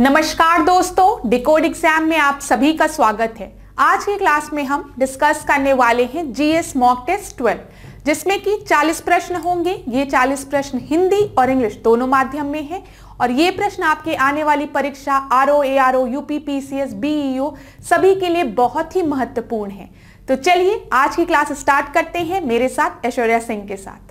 नमस्कार दोस्तों, decode exam में आप सभी का स्वागत है। आज की क्लास में हम डिस्कस करने वाले हैं जीएस मॉक टेस्ट 12, जिसमें कि 40 प्रश्न होंगे। ये 40 प्रश्न हिंदी और इंग्लिश दोनों माध्यम में है और ये प्रश्न आपके आने वाली परीक्षा RO, ARO, UP, PCS, BEO सभी के लिए बहुत ही महत्वपूर्ण है। तो चलिए आज की क्लास स्टार्ट करते हैं मेरे साथ ऐश्वर्या सिंह के साथ।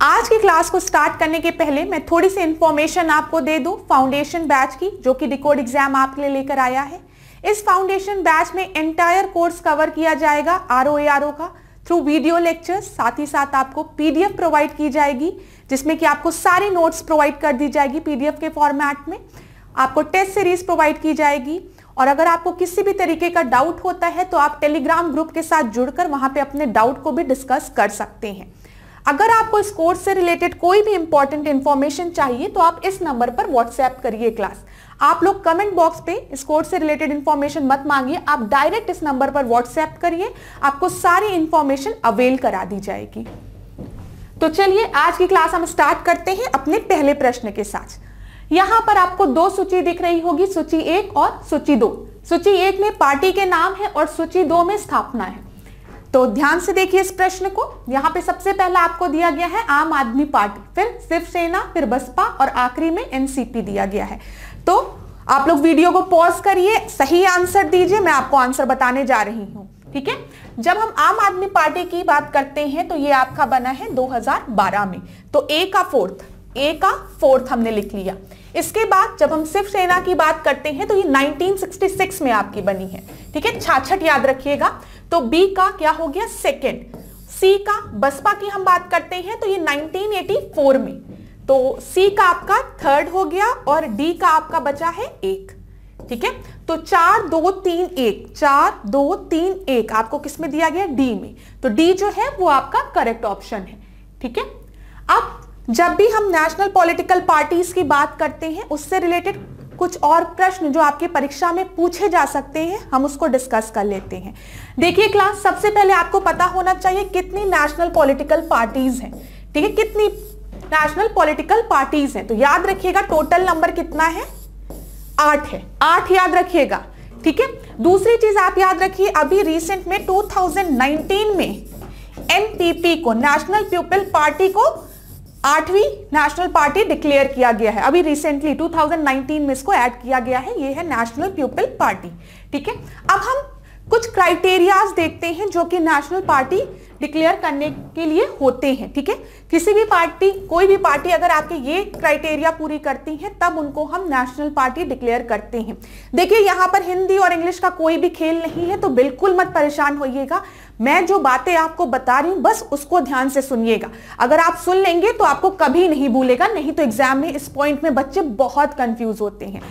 आज की क्लास को स्टार्ट करने के पहले मैं थोड़ी सी इंफॉर्मेशन आपको दे दूं फाउंडेशन बैच की, जो कि डिकोड एग्जाम आपके लिए लेकर आया है। इस फाउंडेशन बैच में एंटायर कोर्स कवर किया जाएगा आरओ एआरओ का थ्रू वीडियो लेक्चर्स। साथ ही साथ आपको पीडीएफ प्रोवाइड की जाएगी, जिसमें कि आपको सारी नोट्स प्रोवाइड कर दी जाएगी पीडीएफ के फॉर्मेट में। आपको टेस्ट सीरीज प्रोवाइड की जाएगी और अगर आपको किसी भी तरीके का डाउट होता है तो आप टेलीग्राम ग्रुप के साथ जुड़कर वहां पे अपने डाउट को भी डिस्कस कर सकते हैं। अगर आपको इस कोर्स से रिलेटेड कोई भी इंपॉर्टेंट इंफॉर्मेशन चाहिए तो आप इस नंबर पर व्हाट्सएप करिए क्लास। आप लोग कमेंट बॉक्स पे इस कोर्स से रिलेटेड इंफॉर्मेशन मत मांगिए, आप डायरेक्ट इस नंबर पर व्हाट्सएप करिए, आपको सारी इंफॉर्मेशन अवेल करा दी जाएगी। तो चलिए आज की क्लास हम स्टार्ट करते हैं अपने पहले प्रश्न के साथ। यहां पर आपको दो सूची दिख रही होगी, सूची 1 और सूची 2। सूची 1 में पार्टी के नाम है और सूची 2 में स्थापना है। तो ध्यान से देखिए इस प्रश्न को। यहाँ पे सबसे पहला आपको दिया गया है आम आदमी पार्टी, फिर शिवसेना, फिर बसपा और आखिरी में एनसीपी दिया गया है। तो आप लोग वीडियो को पॉज करिए, सही आंसर दीजिए, मैं आपको आंसर बताने जा रही हूँ। ठीक है, जब हम आम आदमी पार्टी की बात करते हैं तो ये आपका बना है 2012 में। तो ए का फोर्थ हमने लिख लिया। इसके बाद जब हम शिवसेना की बात करते हैं तो ये 1966 में आपकी बनी है। ठीक है, 66 याद रखिएगा। तो बी का क्या हो गया, सेकेंड। सी का बसपा की हम बात करते हैं तो ये 1984 में। तो सी का आपका थर्ड हो गया और डी का आपका बचा है 1। ठीक है, तो 4 2 3 1, 4 2 3 1 आपको किस में दिया गया, डी में। तो डी जो है वो आपका करेक्ट ऑप्शन है। ठीक है, अब जब भी हम नेशनल पॉलिटिकल पार्टीज की बात करते हैं उससे रिलेटेड कुछ और प्रश्न जो आपकी परीक्षा में पूछे जा सकते हैं, हम उसको डिस्कस कर लेते हैं। देखिए क्लास, सबसे पहले आपको पता होना चाहिए कितनी नेशनल पॉलिटिकल पार्टीज हैं। ठीक है, कितनी नेशनल पॉलिटिकल पार्टीज हैं। तो याद रखिएगा टोटल नंबर कितना है, 8 है। 8 याद रखिएगा। ठीक है, दूसरी चीज आप याद रखिए, अभी रिसेंट में 2019 में एनपीपी को, नेशनल पीपल पार्टी को 8वीं नेशनल पार्टी डिक्लेयर किया गया है। अभी रिसेंटली 2019 में इसको ऐड किया गया है, ये है नेशनल पीपल पार्टी। ठीक है, अब हम कुछ क्राइटेरियाज देखते हैं जो कि नेशनल पार्टी डिक्लेयर करने के लिए होते हैं। ठीक है, किसी भी पार्टी, कोई भी पार्टी अगर आपके ये क्राइटेरिया पूरी करती है तब उनको हम नेशनल पार्टी डिक्लेयर करते हैं। देखिए यहाँ पर हिंदी और इंग्लिश का कोई भी खेल नहीं है, तो बिल्कुल मत परेशान होइएगा। मैं जो बातें आपको बता रही हूं बस उसको ध्यान से सुनिएगा। अगर आप सुन लेंगे तो आपको कभी नहीं भूलेगा, नहीं तो एग्जाम में इस पॉइंट में बच्चे बहुत कंफ्यूज होते हैं।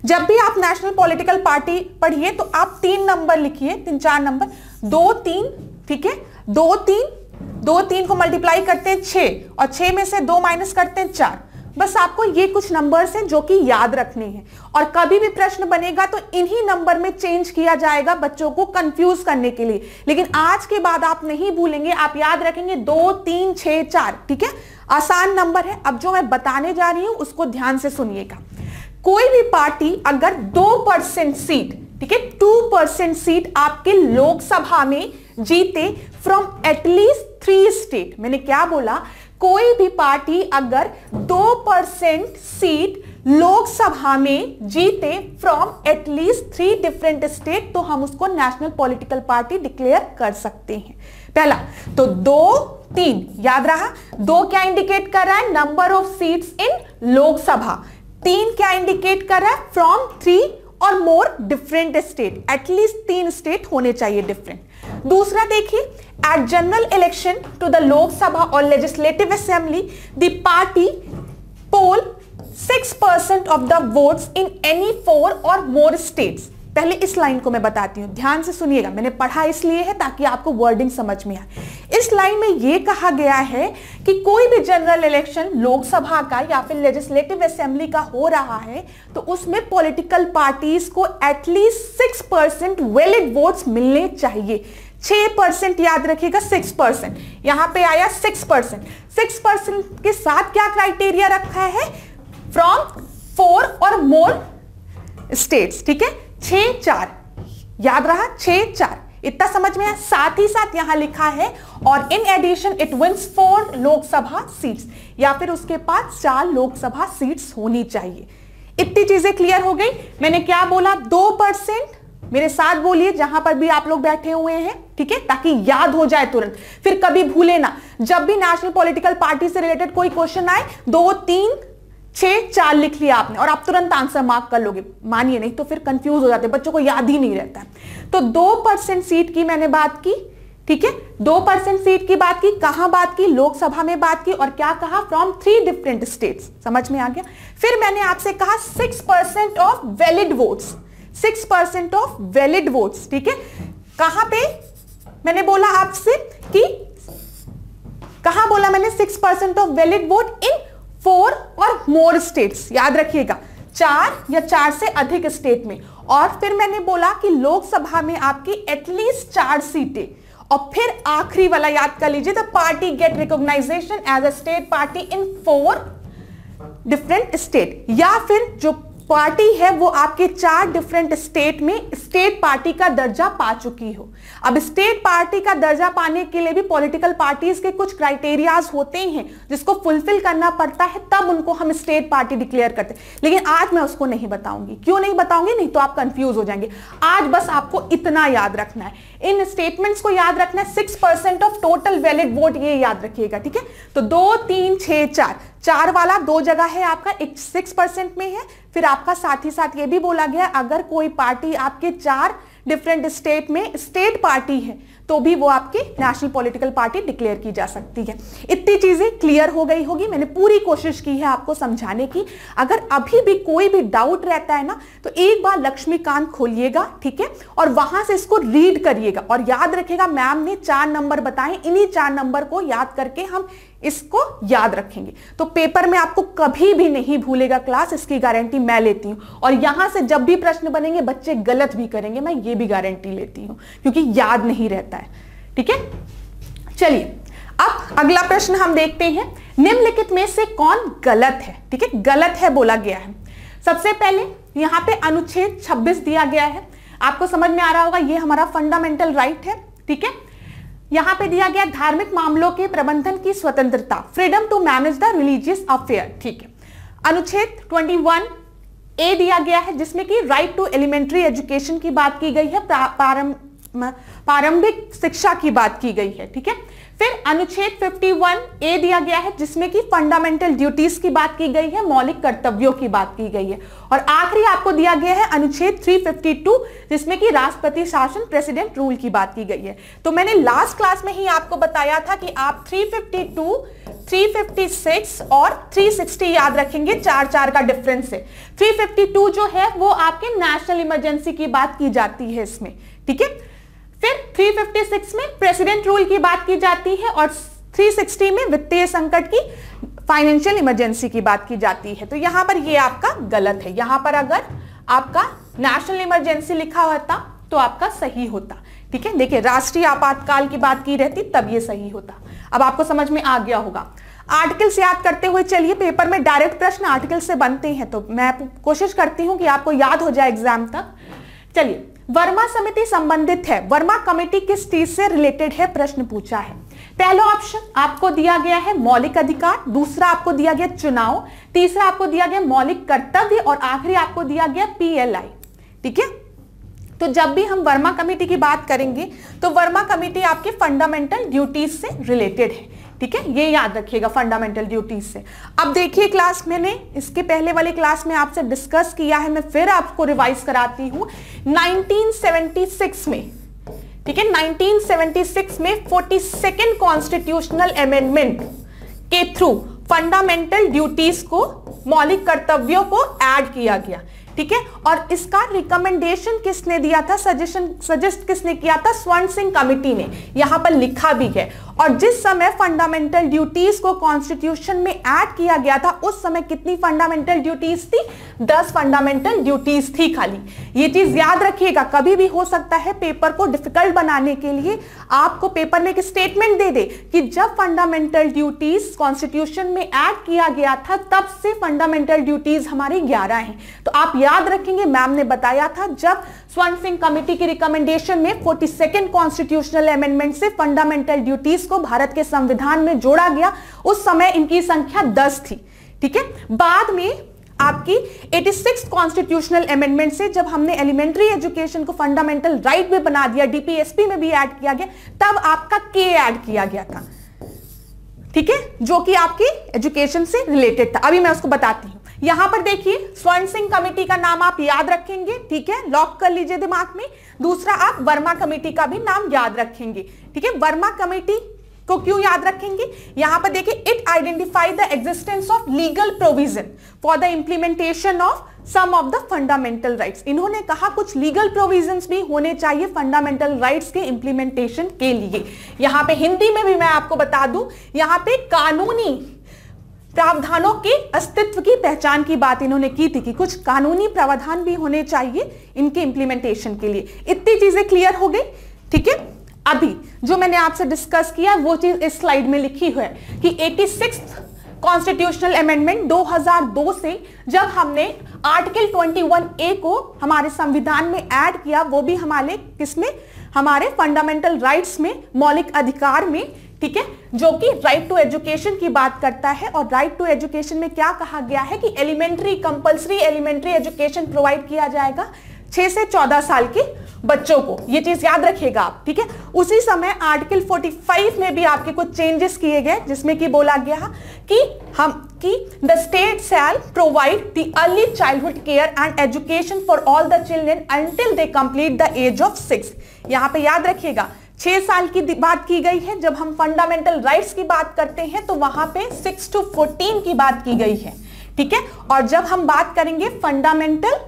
जब भी आप नेशनल पॉलिटिकल पार्टी पढ़िए तो आप 3 नंबर लिखिए, 3-4 नंबर, 2 3। ठीक है, 2 3 को मल्टीप्लाई करते हैं 6 और 6 में से 2 माइनस करते हैं 4। बस आपको ये कुछ नंबर्स हैं जो कि याद रखने हैं और कभी भी प्रश्न बनेगा तो इन्हीं नंबर में चेंज किया जाएगा बच्चों को कंफ्यूज करने के लिए। लेकिन आज के बाद आप नहीं भूलेंगे, आप याद रखेंगे 2 3 6 4। ठीक है, आसान नंबर है। अब जो मैं बताने जा रही हूं उसको ध्यान से सुनिएगा। कोई भी पार्टी अगर 2% सीट, ठीक है, 2% सीट आपके लोकसभा में जीते फ्रॉम एटलीस्ट 3 स्टेट। मैंने क्या बोला, कोई भी पार्टी अगर 2% सीट लोकसभा में जीते फ्रॉम एटलीस्ट 3 डिफरेंट स्टेट तो हम उसको नेशनल पॉलिटिकल पार्टी डिक्लेयर कर सकते हैं। पहला तो 2 3 याद रहा। 2 क्या इंडिकेट कर रहा है, number of seats in Lok Sabha. 3 क्या इंडिकेट कर रहा है, फ्रॉम 3 और more different state, at least 3 state होने चाहिए डिफरेंट। दूसरा देखिए, at general election to the Lok Sabha और legislative assembly the party poll 6% of the votes in any 4 और मोर स्टेट्स। पहले इस लाइन को मैं बताती हूं, ध्यान से सुनिएगा। मैंने पढ़ा इसलिए है ताकि आपको वर्डिंग समझ में आए। इस लाइन में यह कहा गया है कि कोई भी जनरल इलेक्शन लोकसभा का या फिर लेजिस्लेटिव असेंबली का हो रहा है तो उसमें पॉलिटिकल पार्टीज को एटलीस्ट 6% वैलिड वोट्स मिलने चाहिए। 6% याद रखिएगा, 6%। यहां पे आया 6%। 6% के साथ क्या क्राइटेरिया रखा है, फ्रॉम 4 मोर स्टेट्स, ठीक है, 6-4, याद रहा 6-4, इतना समझ में आया। साथ ही साथ यहां लिखा है और in addition it wins 4 Lok Sabha seats, या फिर उसके पास 4 लोकसभा सीट्स होनी चाहिए। इतनी चीजें क्लियर हो गई। मैंने क्या बोला, 2%, मेरे साथ बोलिए जहां पर भी आप लोग बैठे हुए हैं, ठीक है, ताकि याद हो जाए तुरंत, फिर कभी भूले ना। जब भी नेशनल पॉलिटिकल पार्टी से रिलेटेड कोई क्वेश्चन आए, 2, 3, 6, 4 लिख लिया आपने और आप तुरंत आंसर मार्क कर लोगे। मानिए नहीं तो फिर कंफ्यूज हो जाते, बच्चों को याद ही नहीं रहता है। तो 2% सीट की मैंने बात की, ठीक है, 2% सीट की बात की। कहां बात की, लोकसभा में बात की, और क्या कहा, फ्रॉम 3 डिफरेंट स्टेट्स, समझ में आ गया। फिर मैंने आपसे कहा 6% of valid votes, 6% of valid votes, ठीक है। कहां पे मैंने बोला आपसे कि, कहां बोला मैंने 6% ऑफ वैलिड वोट इन 4 और मोर स्टेट्स, याद रखिएगा 4 या 4 से अधिक स्टेट में। और फिर मैंने बोला कि लोकसभा में आपकी एटलीस्ट 4 सीटें। और फिर आखिरी वाला याद कर लीजिए, the party get recognization as a state party in 4 different state, या फिर जो पार्टी है वो आपके 4 डिफरेंट स्टेट में स्टेट पार्टी का दर्जा पा चुकी हो। अब स्टेट पार्टी का दर्जा पाने के लिए भी पॉलिटिकल पार्टीज के कुछ क्राइटेरियाज होते हैं जिसको फुलफिल करना पड़ता है, तब उनको हम स्टेट पार्टी डिक्लेयर करते हैं। लेकिन आज मैं उसको नहीं बताऊंगी। क्यों नहीं बताऊंगी, नहीं तो आप कंफ्यूज हो जाएंगे। आज बस आपको इतना याद रखना है, इन स्टेटमेंट्स को याद रखना है। 6% ऑफ टोटल वैलिड वोट, ये याद रखिएगा, ठीक है। तो 2, 3, 6, 4 वाला 2 जगह है आपका, एक 6% में है। फिर आपका साथ ही साथ ये भी बोला गया, अगर कोई पार्टी आपके 4 डिफरेंट स्टेट में स्टेट पार्टी है तो भी वो आपकी नेशनल पॉलिटिकल पार्टी डिक्लेयर की जा सकती है। इतनी चीजें क्लियर हो गई होगी। मैंने पूरी कोशिश की है आपको समझाने की। अगर अभी भी कोई भी डाउट रहता है ना, तो एक बार लक्ष्मीकांत खोलिएगा, ठीक है, और वहां से इसको रीड करिएगा और याद रखिएगा मैम ने 4 नंबर बताए, इन्हीं 4 नंबर को याद करके हम इसको याद रखेंगे। तो पेपर में आपको कभी भी नहीं भूलेगा क्लास, इसकी गारंटी मैं लेती हूं। और यहां से जब भी प्रश्न बनेंगे बच्चे गलत भी करेंगे, मैं ये भी गारंटी लेती हूं, क्योंकि याद नहीं रहता है, ठीक है। चलिए अब अगला प्रश्न हम देखते हैं, निम्नलिखित में से कौन गलत है, ठीक है, गलत है बोला गया है। सबसे पहले यहां पे अनुच्छेद 26 दिया गया है, आपको समझ में आ रहा होगा, ये हमारा फंडामेंटल राइट है, ठीक है। यहां पे दिया गया धार्मिक मामलों के प्रबंधन की स्वतंत्रता, freedom to manage the religious affair, ठीक है। अनुच्छेद 21A दिया गया है, जिसमें कि राइट टू एलिमेंट्री एजुकेशन की बात की गई है, प्रारंभिक शिक्षा की बात की गई है, ठीक है। फिर अनुच्छेद 51A दिया गया है, जिसमें कि फंडामेंटल ड्यूटीज की बात की गई है, मौलिक कर्तव्यों की बात की गई है। और आखिरी आपको दिया गया है अनुच्छेद 352, जिसमें कि राष्ट्रपति शासन, प्रेसिडेंट रूल की बात की गई है। तो मैंने लास्ट क्लास में ही आपको बताया था कि आप 352, 356 और 360 याद रखेंगे, 4 का डिफरेंस है। 352 जो है वो आपके नेशनल इमरजेंसी की बात की जाती है इसमें, ठीक है। फिर 356 में प्रेसिडेंट रूल की बात की जाती है और 360 में वित्तीय संकट की, फाइनेंशियल इमरजेंसी की बात की जाती है। तो यहां पर ये आपका गलत है। यहां पर अगर आपका नेशनल इमरजेंसी लिखा होता तो आपका सही होता, ठीक है। देखिए राष्ट्रीय आपातकाल की बात की रहती तब ये सही होता। अब आपको समझ में आ गया होगा। आर्टिकल्स याद करते हुए चलिए, पेपर में डायरेक्ट प्रश्न आर्टिकल से बनते हैं, तो मैं कोशिश करती हूं कि आपको याद हो जाए एग्जाम तक। चलिए, वर्मा समिति संबंधित है, वर्मा कमेटी किस चीज से रिलेटेड है, प्रश्न पूछा है। पहला ऑप्शन आपको दिया गया है मौलिक अधिकार, दूसरा आपको दिया गया चुनाव, तीसरा आपको दिया गया मौलिक कर्तव्य और आखिरी आपको दिया गया PLI, ठीक है। तो जब भी हम वर्मा कमेटी की बात करेंगे तो वर्मा कमेटी आपके फंडामेंटल ड्यूटीज से रिलेटेड है, ठीक है, ये याद रखिएगा, फंडामेंटल ड्यूटीज से। अब देखिए क्लास मैंने इसके पहले वाली क्लास में आपसे डिस्कस किया है, मैं फिर आपको रिवाइज कराती हूं। 1976 में, ठीक है, 1976 में 42nd कॉन्स्टिट्यूशनल अमेंडमेंट के थ्रू फंडामेंटल ड्यूटीज को, मौलिक कर्तव्यों को ऐड किया गया, ठीक है। और इसका रिकमेंडेशन किसने दिया था, सजेस्ट किसने किया था, स्वर्ण सिंह कमेटी ने, यहां पर लिखा भी है। और जिस समय फंडामेंटल ड्यूटीज को कॉन्स्टिट्यूशन में ऐड किया गया था उस समय कितनी फंडामेंटल ड्यूटीज थी, 10 फंडामेंटल ड्यूटीज थी खाली। ये चीज याद रखिएगा, कभी भी हो सकता है पेपर को डिफिकल्ट बनाने के लिए आपको पेपर में एक स्टेटमेंट दे दे कि जब फंडामेंटल ड्यूटीज कॉन्स्टिट्यूशन में ऐड किया गया था तब से फंडामेंटल ड्यूटीज हमारी 11 हैं। तो आप याद रखेंगे, मैम ने बताया था जब स्वर्ण सिंह कमेटी की रिकमेंडेशन में 42nd कॉन्स्टिट्यूशनल अमेंडमेंट से फंडामेंटल ड्यूटीज को भारत के संविधान में जोड़ा गया, उस समय इनकी संख्या 10 थी, ठीक है। बाद में आपकी 86th कॉन्स्टिट्यूशनल अमेंडमेंट से जब हमने एलिमेंट्री एजुकेशन को फंडामेंटल राइट में बना दिया, डीपीएसपी में भी ऐड किया गया, तब आपका के ऐड किया गया था, ठीक है, जो कि आपकी एजुकेशन से रिलेटेड था। अभी मैं उसको बताती हूं। यहां पर देखिए स्वर्ण सिंह कमेटी का नाम आप याद रखेंगे, ठीक है, लॉक कर लीजिए दिमाग में। दूसरा आप वर्मा कमेटी का भी नाम याद रखेंगे, ठीक है। वर्मा कमेटी को क्यों याद रखेंगे, यहां पर देखिए, it identify the existence of legal provision for the implementation of some of the fundamental rights. इन्होंने कहा कुछ लीगल प्रोविजंस भी होने चाहिए फंडामेंटल राइट्स के इंप्लीमेंटेशन के लिए। यहां पे हिंदी में भी मैं आपको बता दूं, यहां पे कानूनी प्रावधानों के अस्तित्व की पहचान की बात इन्होंने की थी कि कुछ कानूनी प्रावधान भी होने चाहिए इनके इंप्लीमेंटेशन के लिए। इतनी चीजें क्लियर हो गई, ठीक है। अभी जो मैंने आपसे डिस्कस किया वो चीज इस स्लाइड में लिखी हुई है कि 86th कॉन्स्टिट्यूशनल अमेंडमेंट 2002 से जब हमने आर्टिकल 21A को हमारे संविधान में ऐड किया, वो भी हमारे किसमें, हमारे फंडामेंटल राइट्स में, मौलिक अधिकार में, ठीक है, जो कि राइट टू एजुकेशन की बात करता है। और राइट टू एजुकेशन में क्या कहा गया है कि elementary, compulsory elementary education provide किया जाएगा 6 से 14 साल के बच्चों को, ये चीज याद रखिएगा आप, ठीक है। उसी समय आर्टिकल 45 में भी आपके कुछ चेंजेस किए गए जिसमें कि बोला गया कि the state shall provide the early childhood care and education for all the children until they complete the age of 6। यहां पे याद रखिएगा 6 साल की बात की गई है। जब हम फंडामेंटल राइट्स की बात करते हैं तो वहां पे 6 to 14 की बात की गई है, ठीक है। और जब हम बात करेंगे फंडामेंटल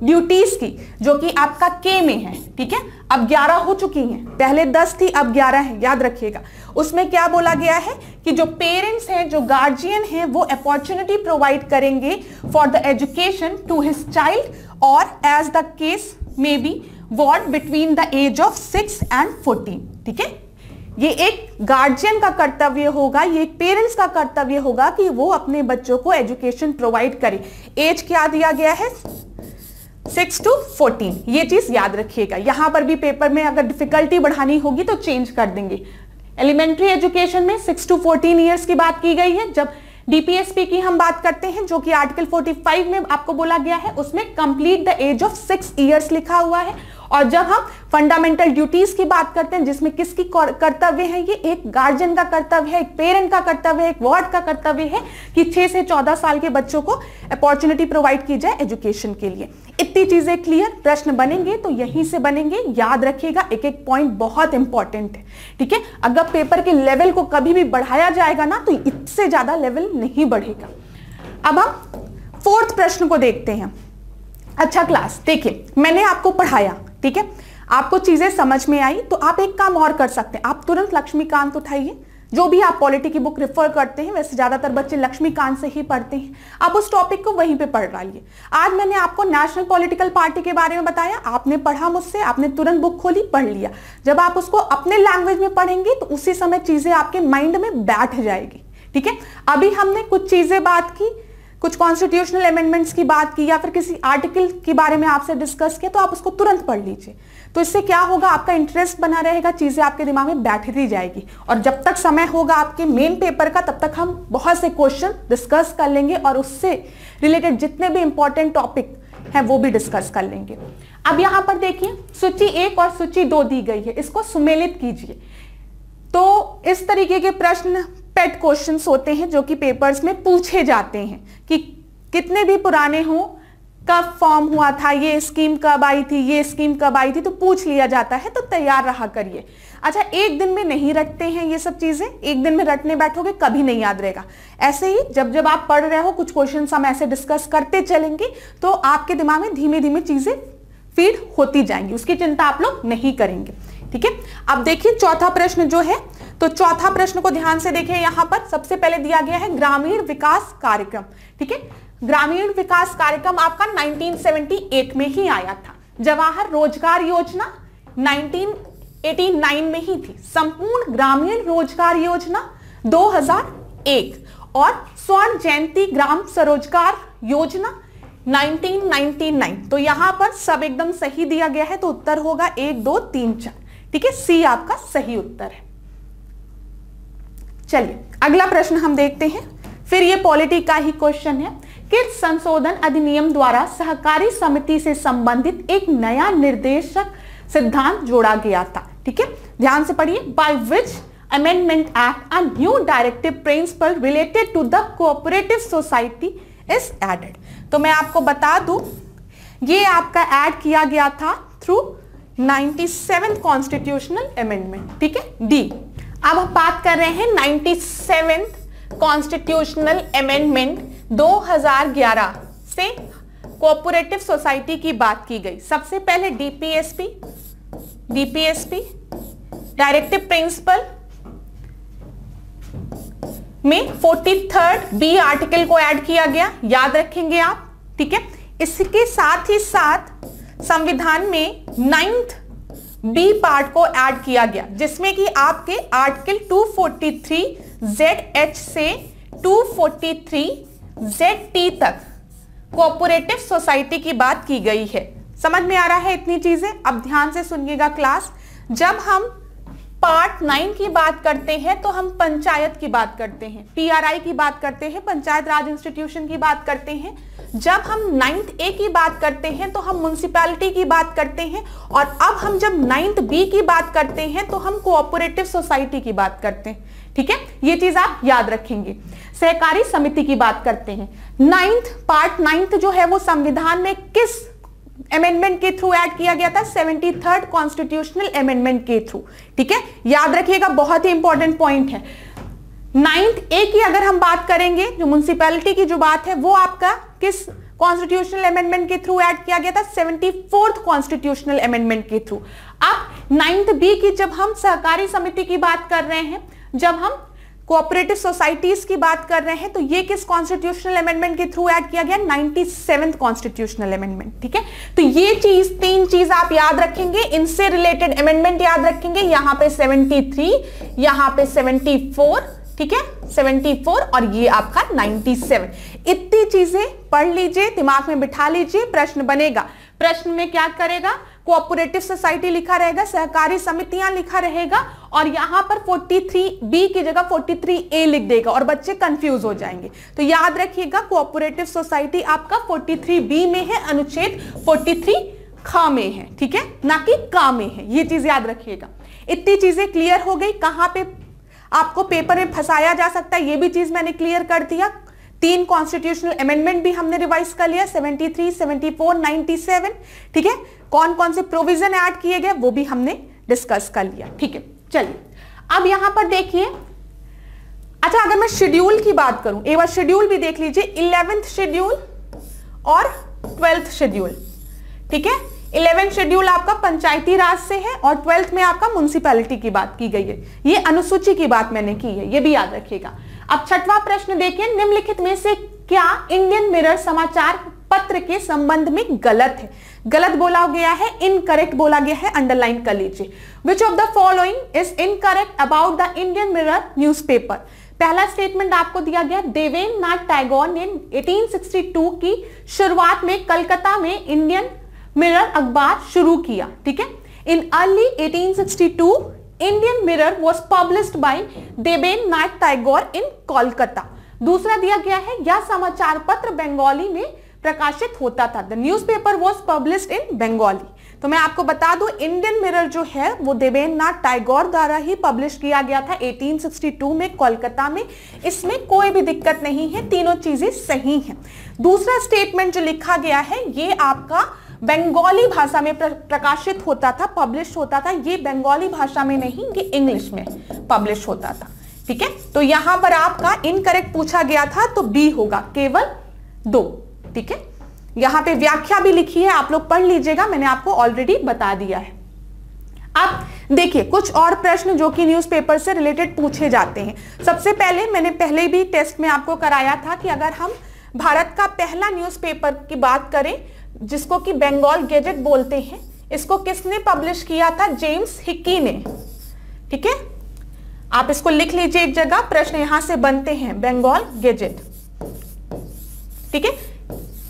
ड्यूटीज की, जो कि आपका के में है, ठीक है, अब 11 हो चुकी हैं, पहले 10 थी अब 11 है, याद रखिएगा। उसमें क्या बोला गया है कि जो पेरेंट्स हैं, जो गार्जियन हैं, वो अपॉर्चुनिटी प्रोवाइड करेंगे for the education to his child और as the case may be what between the age of 6 and 14, ठीक है। ये एक गार्जियन का कर्तव्य होगा, ये एक पेरेंट्स का कर्तव्य होगा कि वो अपने बच्चों को एजुकेशन प्रोवाइड करे। एज क्या दिया गया है, 6 to 14, ये चीज याद रखिएगा। यहां पर भी पेपर में अगर डिफिकल्टी बढ़ानी होगी तो चेंज कर देंगे। एलिमेंट्री एजुकेशन में 6 to 14 ईयर्स की बात की गई है। जब डीपीएसपी की हम बात करते हैं, जो कि आर्टिकल 45 में आपको बोला गया है, उसमें complete the age of 6 years लिखा हुआ है। और जब हम फंडामेंटल ड्यूटीज की बात करते हैं, जिसमें किसकी कर्तव्य है, ये एक गार्जियन का कर्तव्य है, एक पेरेंट का कर्तव्य है, एक वार्ड का कर्तव्य है कि 6 से 14 साल के बच्चों को अपॉर्चुनिटी प्रोवाइड की जाए एजुकेशन के लिए। इतनी चीजें क्लियर, प्रश्न बनेंगे तो यहीं से बनेंगे, याद रखिएगा, एक एक पॉइंट बहुत इंपॉर्टेंट है, ठीक है। अगर पेपर के लेवल को कभी भी बढ़ाया जाएगा ना तो इससे ज्यादा लेवल नहीं बढ़ेगा। अब हम 4th प्रश्न को देखते हैं। अच्छा क्लास, देखिए मैंने आपको पढ़ाया, ठीक है, आपको चीजें समझ में आई, तो आप एक काम और कर सकते हैं, आप तुरंत लक्ष्मीकांत उठाइए, जो भी आप पॉलिटी की बुक रेफर करते हैं, वैसे ज्यादातर बच्चे लक्ष्मीकांत से ही पढ़ते हैं, आप उस टॉपिक को वहीं पे पढ़ डालिए। आज मैंने आपको नेशनल पॉलिटिकल पार्टी के बारे में बताया, आपने पढ़ा मुझसे, आपने तुरंत बुक खोली, पढ़ लिया। जब आप उसको अपने लैंग्वेज में पढ़ेंगे तो उसी समय चीजें आपके माइंड में बैठ जाएगी, ठीक है। अभी हमने कुछ चीजें बात की, कुछ कॉन्स्टिट्यूशनल अमेंडमेंट्स की बात की या फिर किसी आर्टिकल के बारे में आपसे डिस्कस किया, तो आप उसको तुरंत पढ़ लीजिए। तो इससे क्या होगा, आपका इंटरेस्ट बना रहेगा, चीजें आपके दिमाग में बैठती जाएगी। और जब तक समय होगा आपके मेन पेपर का, तब तक हम बहुत से क्वेश्चन डिस्कस कर लेंगे और उससे रिलेटेड जितने भी इंपॉर्टेंट टॉपिक हैं वो भी डिस्कस कर लेंगे। अब यहां पर देखिए सूची 1 और सूची 2 दी गई है, इसको सुमेलित कीजिए। तो इस तरीके के प्रश्न पेट क्वेश्चंस होते हैं जो कि पेपर्स में पूछे जाते हैं कि कितने भी पुराने हों, कब फॉर्म हुआ था, ये स्कीम कब आई थी, ये स्कीम कब आई थी, तो पूछ लिया जाता है, तो तैयार रहा करिए। अच्छा, एक दिन में नहीं रटते हैं ये सब चीजें, एक दिन में रटने बैठोगे कभी नहीं याद रहेगा। ऐसे ही जब जब आप पढ़ रहे हो कुछ क्वेश्चन हम ऐसे डिस्कस करते चलेंगे तो आपके दिमाग में धीमे धीमे चीजें फीड होती जाएंगी, उसकी चिंता आप लोग नहीं करेंगे। ठीक है, अब देखिए चौथा प्रश्न जो है, तो चौथा प्रश्न को ध्यान से देखिए। यहां पर सबसे पहले दिया गया है ग्रामीण विकास कार्यक्रम। ठीक है, ग्रामीण विकास कार्यक्रम आपका 1978 में ही आया था। जवाहर रोजगार योजना 1989 में ही थी। संपूर्ण ग्रामीण रोजगार योजना 2001 और स्वर्ण जयंती ग्राम स्वरोजगार योजना 1999। तो यहां पर सब एकदम सही दिया गया है, तो उत्तर होगा 1 2 3 4। ठीक है, सी आपका सही उत्तर है। चलिए अगला प्रश्न हम देखते हैं, फिर ये पॉलिटी का ही क्वेश्चन है। किस संशोधन अधिनियम द्वारा सहकारी समिति से संबंधित एक नया निर्देशक सिद्धांत जोड़ा गया था? ठीक है, ध्यान से पढ़िए। By which amendment act a new directive principle related to the cooperative society is added. तो मैं आपको बता दूं, ये आपका ऐड किया गया था थ्रू 97th कॉन्स्टिट्यूशनल अमेंडमेंट। ठीक है, डी। अब हम बात कर रहे हैं 97th कॉन्स्टिट्यूशनल अमेंडमेंट 2011 से कोऑपरेटिव सोसाइटी की बात की गई। सबसे पहले डीपीएसपी डायरेक्टिव प्रिंसिपल में 43rd बी आर्टिकल को ऐड किया गया, याद रखेंगे आप। ठीक है, इसके साथ ही साथ संविधान में 9th बी पार्ट को ऐड किया गया, जिसमें कि आपके आर्टिकल 243ZH से 243ZT तक कोऑपरेटिव सोसाइटी की बात की गई है। समझ में आ रहा है इतनी चीजें? अब ध्यान से सुनिएगा क्लास। जब हम पार्ट 9 की बात करते हैं तो हम पंचायत की बात करते हैं, पीआरआई की बात करते हैं, पंचायत राज इंस्टीट्यूशन की बात करते हैं। जब हम 9th ए की बात करते हैं तो हम म्युनिसिपैलिटी की बात करते हैं, और अब हम जब 9th बी की बात करते हैं तो हम कोऑपरेटिव सोसाइटी की बात करते हैं। ठीक है, ये चीज आप याद रखेंगे। सहकारी समिति की बात करते हैं। 9th पार्ट 9 जो है वो संविधान में किस अमेंडमेंट के थ्रू ऐड किया गया था? 73rd कॉन्स्टिट्यूशनल अमेंडमेंट के थ्रू। ठीक है, याद रखिएगा, बहुत ही इंपॉर्टेंट पॉइंट है। 9th ए की अगर हम बात करेंगे, जो म्युनिसिपैलिटी की जो बात है वो आपका किस कॉन्स्टिट्यूशनल अमेंडमेंट के थ्रू ऐड किया गया था? 74th कॉन्स्टिट्यूशनल अमेंडमेंट के थ्रू। अब 9th बी की जब हम सहकारी समिति की बात कर रहे हैं, जब हम कोऑपरेटिव सोसाइटीज की बात कर रहे हैं, तो ये किस कॉन्स्टिट्यूशनल अमेंडमेंट के थ्रू ऐड किया गया? 97th constitutional amendment. ठीक है, तो ये चीज, तीन चीज आप याद रखेंगे, इनसे रिलेटेड अमेंडमेंट याद रखेंगे। यहां पे 73, यहां पे 74, ठीक है, 74 और ये आपका 97। इतनी चीजें पढ़ लीजिए, दिमाग में बिठा लीजिए, प्रश्न बनेगा। प्रश्न में क्या करेगा? कोऑपरेटिव सोसाइटी लिखा रहेगा, सहकारी समितियां लिखा रहेगा, और यहां पर 43B की जगह 43A लिख देगा और बच्चे कंफ्यूज हो जाएंगे। तो याद रखिएगा, कोऑपरेटिव सोसाइटी आपका 43B में है, अनुच्छेद 43 ख में है। ठीक है, ना कि का में है, ये चीज याद रखिएगा। इतनी चीजें क्लियर हो गई। कहां पे आपको पेपर में फंसाया जा सकता है ये भी चीज मैंने क्लियर कर दिया। 3 कॉन्स्टिट्यूशनल अमेंडमेंट भी हमने रिवाइज कर लिया, 73, 74, 97। ठीक है, कौन कौन से प्रोविजन ऐड किए गए वो भी हमने डिस्कस कर लिया। ठीक है, चलिए अब यहां पर देखिए। अच्छा, अगर मैं शेड्यूल की बात करूं, एक बार शेड्यूल भी देख लीजिए, 11th शेड्यूल और 12th शेड्यूल। ठीक है, 11th शेड्यूल आपका पंचायती राज से है और 12th में आपका म्युनिसिपैलिटी की बात की गई है। ये अनुसूची की बात मैंने की है, ये भी याद रखिएगा। अब छठवां प्रश्न देखिए, निम्नलिखित में से क्या इंडियन मिरर समाचार पत्र के संबंध में गलत है? गलत बोला गया है, इनकरेक्ट बोला गया है, अंडरलाइन कर लीजिए। Which of the following is incorrect about the Indian mirror newspaper? पहला स्टेटमेंट आपको दिया गया, देवेंद्र नाथ टैगोर ने 1862 की शुरुआत में कलकत्ता में इंडियन मिरर अखबार शुरू किया। ठीक है, in early 1862 Indian Mirror was published by Devendra Nath Tagore in Kolkata. दूसरा दिया गया है, यह समाचार पत्र बंगाली में प्रकाशित होता था। The newspaper was published in Bengali. तो मैं आपको बता दूं इंडियन मिरर जो है वो देवेंद्रनाथ टैगोर द्वारा ही पब्लिश किया गया था 1862 में कोलकाता में। इसमें कोई भी दिक्कत नहीं है, तीनों चीजें सही हैं। दूसरा स्टेटमेंट जो लिखा गया है ये आपका बंगाली भाषा में प्रकाशित होता था, पब्लिश होता था। ये बंगाली भाषा में नहीं, ये इंग्लिश में पब्लिश होता था। ठीक है, तो यहां पर आपका इनकरेक्ट पूछा गया था तो बी होगा, केवल 2। ठीक है, यहां पे व्याख्या भी लिखी है, आप लोग पढ़ लीजिएगा, मैंने आपको ऑलरेडी बता दिया है। अब देखिए कुछ और प्रश्न जो कि न्यूज़पेपर से रिलेटेड पूछे जाते हैं। सबसे पहले मैंने पहले भी टेस्ट में आपको कराया था कि अगर हम भारत का पहला न्यूज़पेपर की बात करें जिसको कि बंगाल गैजेट बोलते हैं, इसको किसने पब्लिश किया था? जेम्स हिक्की ने। ठीक है, आप इसको लिख लीजिए एक जगह, प्रश्न यहां से बनते हैं, बंगाल गैजेट। ठीक है,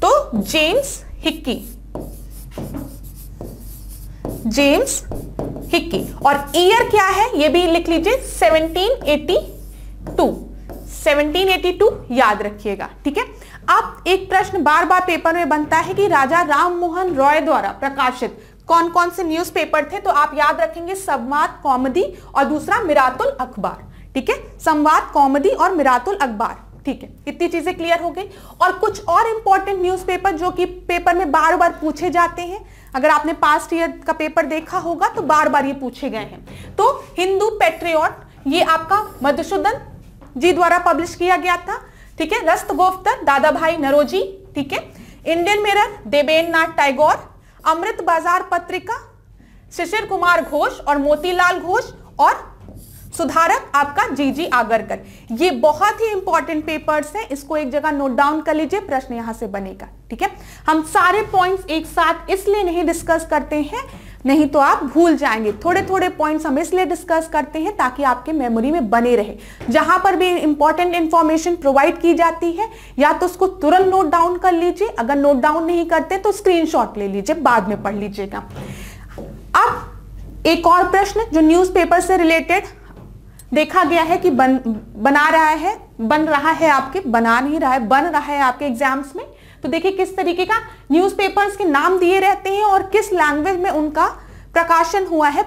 तो जेम्स हिक्की, जेम्स हिक्की। और ईयर क्या है ये भी लिख लीजिए, 1782, 1782 याद रखिएगा। ठीक है, अब एक प्रश्न बार बार पेपर में बनता है कि राजा राम मोहन रॉय द्वारा प्रकाशित कौन कौन से न्यूज़पेपर थे, तो आप याद रखेंगे संवाद कौमुदी और दूसरा मिरातुल अखबार। ठीक है, संवाद कौमुदी और मिरातुल अखबार। ठीक है, इतनी चीजें क्लियर हो गई। और कुछ और इंपॉर्टेंट न्यूज़पेपर जो कि पेपर में बार बार पूछे जाते हैं, अगर आपने पास्ट ईयर का पेपर देखा होगा तो बार बार ये पूछे गए हैं। तो हिंदू पैट्रियट, ये आपका मधुसूदन जी द्वारा पब्लिश किया गया था। ठीक है, रस्तगोफ्तर दादा भाई नरोजी। ठीक है, इंडियन मिरर देवेंद्रनाथ टैगोर, अमृत बाजार पत्रिका शिशिर कुमार घोष और मोतीलाल घोष, और सुधारक आपका जी आगरकर। ये बहुत ही इंपॉर्टेंट पेपर्स हैं, इसको एक जगह नोट डाउन कर लीजिए, प्रश्न यहां से बनेगा। ठीक है, हम सारे पॉइंट्स एक साथ इसलिए नहीं डिस्कस करते हैं, नहीं तो आप भूल जाएंगे। थोड़े थोड़े पॉइंट्स हम इसलिए डिस्कस करते हैं ताकि आपके मेमोरी में बने रहे। जहां पर भी इंपॉर्टेंट इंफॉर्मेशन प्रोवाइड की जाती है या तो उसको तुरंत नोट डाउन कर लीजिए, अगर नोट डाउन नहीं करते तो स्क्रीनशॉट ले लीजिए, बाद में पढ़ लीजिएगा। अब एक और प्रश्न जो न्यूज़पेपर से रिलेटेड देखा गया है कि बन रहा है आपके, बना नहीं रहा है, बन रहा है आपके एग्जाम्स में। तो देखिए किस तरीके का न्यूज़पेपर्स के नाम दिए रहते हैं और किस लैंग्वेज में उनका प्रकाशन हुआ है,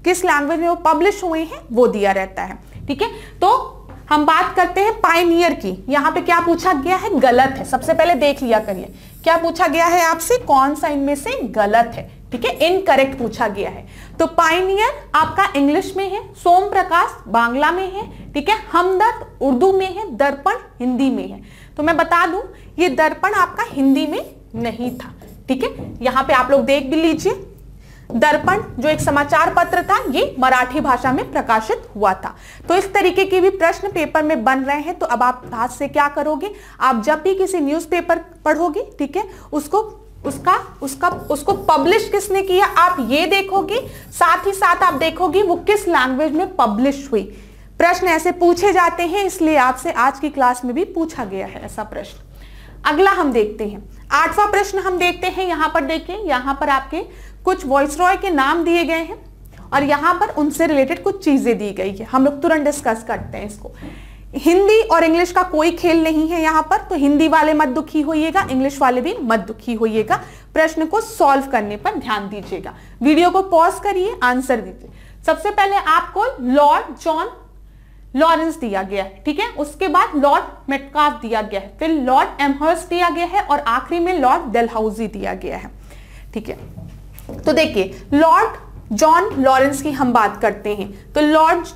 किस लैंग्वेज में वो पब्लिश हुए हैं वो दिया रहता है। ठीक है, तो हम बात करते हैं पायनियर की। यहाँ पे क्या पूछा गया है? गलत है। सबसे पहले देख लिया करिए क्या पूछा गया है आपसे, कौन सा इनमें से गलत है। ठीक है, इनकरेक्ट पूछा गया है। तो पायनियर आपका इंग्लिश में है, सोम प्रकाश बांग्ला में है, ठीक है, हमदर्द उर्दू में है, दर्पण हिंदी में है। तो मैं बता दूं ये दर्पण आपका हिंदी में नहीं था। ठीक है, यहां पे आप लोग देख भी लीजिए, दर्पण जो एक समाचार पत्र था ये मराठी भाषा में प्रकाशित हुआ था। तो इस तरीके के भी प्रश्न पेपर में बन रहे हैं। तो अब आप हाथ से क्या करोगे, आप जब भी किसी न्यूज़पेपर पढ़ोगे, ठीक है, उसको पब्लिश किसने किया आप ये देखोगे, साथ ही साथ आप देखोगे वो किस लैंग्वेज में पब्लिश हुई। प्रश्न ऐसे पूछे जाते हैं, इसलिए आपसे आज की क्लास में भी पूछा गया है ऐसा प्रश्न। अगला हम देखते हैं 8वां प्रश्न हम देखते हैं। यहां पर देखिए, यहां पर आपके कुछ वॉइसरॉय के नाम दिए गए हैं और यहां पर उनसे रिलेटेड कुछ चीजें दी गई है। हम लोग तुरंत डिस्कस करते हैं इसको। हिंदी और इंग्लिश का कोई खेल नहीं है यहां पर, तो हिंदी वाले मत दुखी होइएगा, इंग्लिश वाले भी मत दुखी होइएगा। प्रश्न को सॉल्व करने पर ध्यान दीजिएगा। वीडियो को पॉज करिए, आंसर दीजिए। सबसे पहले आपको लॉर्ड जॉन लॉरेंस दिया गया है, ठीक है, उसके बाद लॉर्ड मेटकाफ दिया गया है, फिर लॉर्ड एमहर्स्ट दिया गया है और आखिरी में लॉर्ड डलहौजी दिया गया है। ठीक है, तो देखिए लॉर्ड जॉन लॉरेंस की हम बात करते हैं। तो लॉर्ड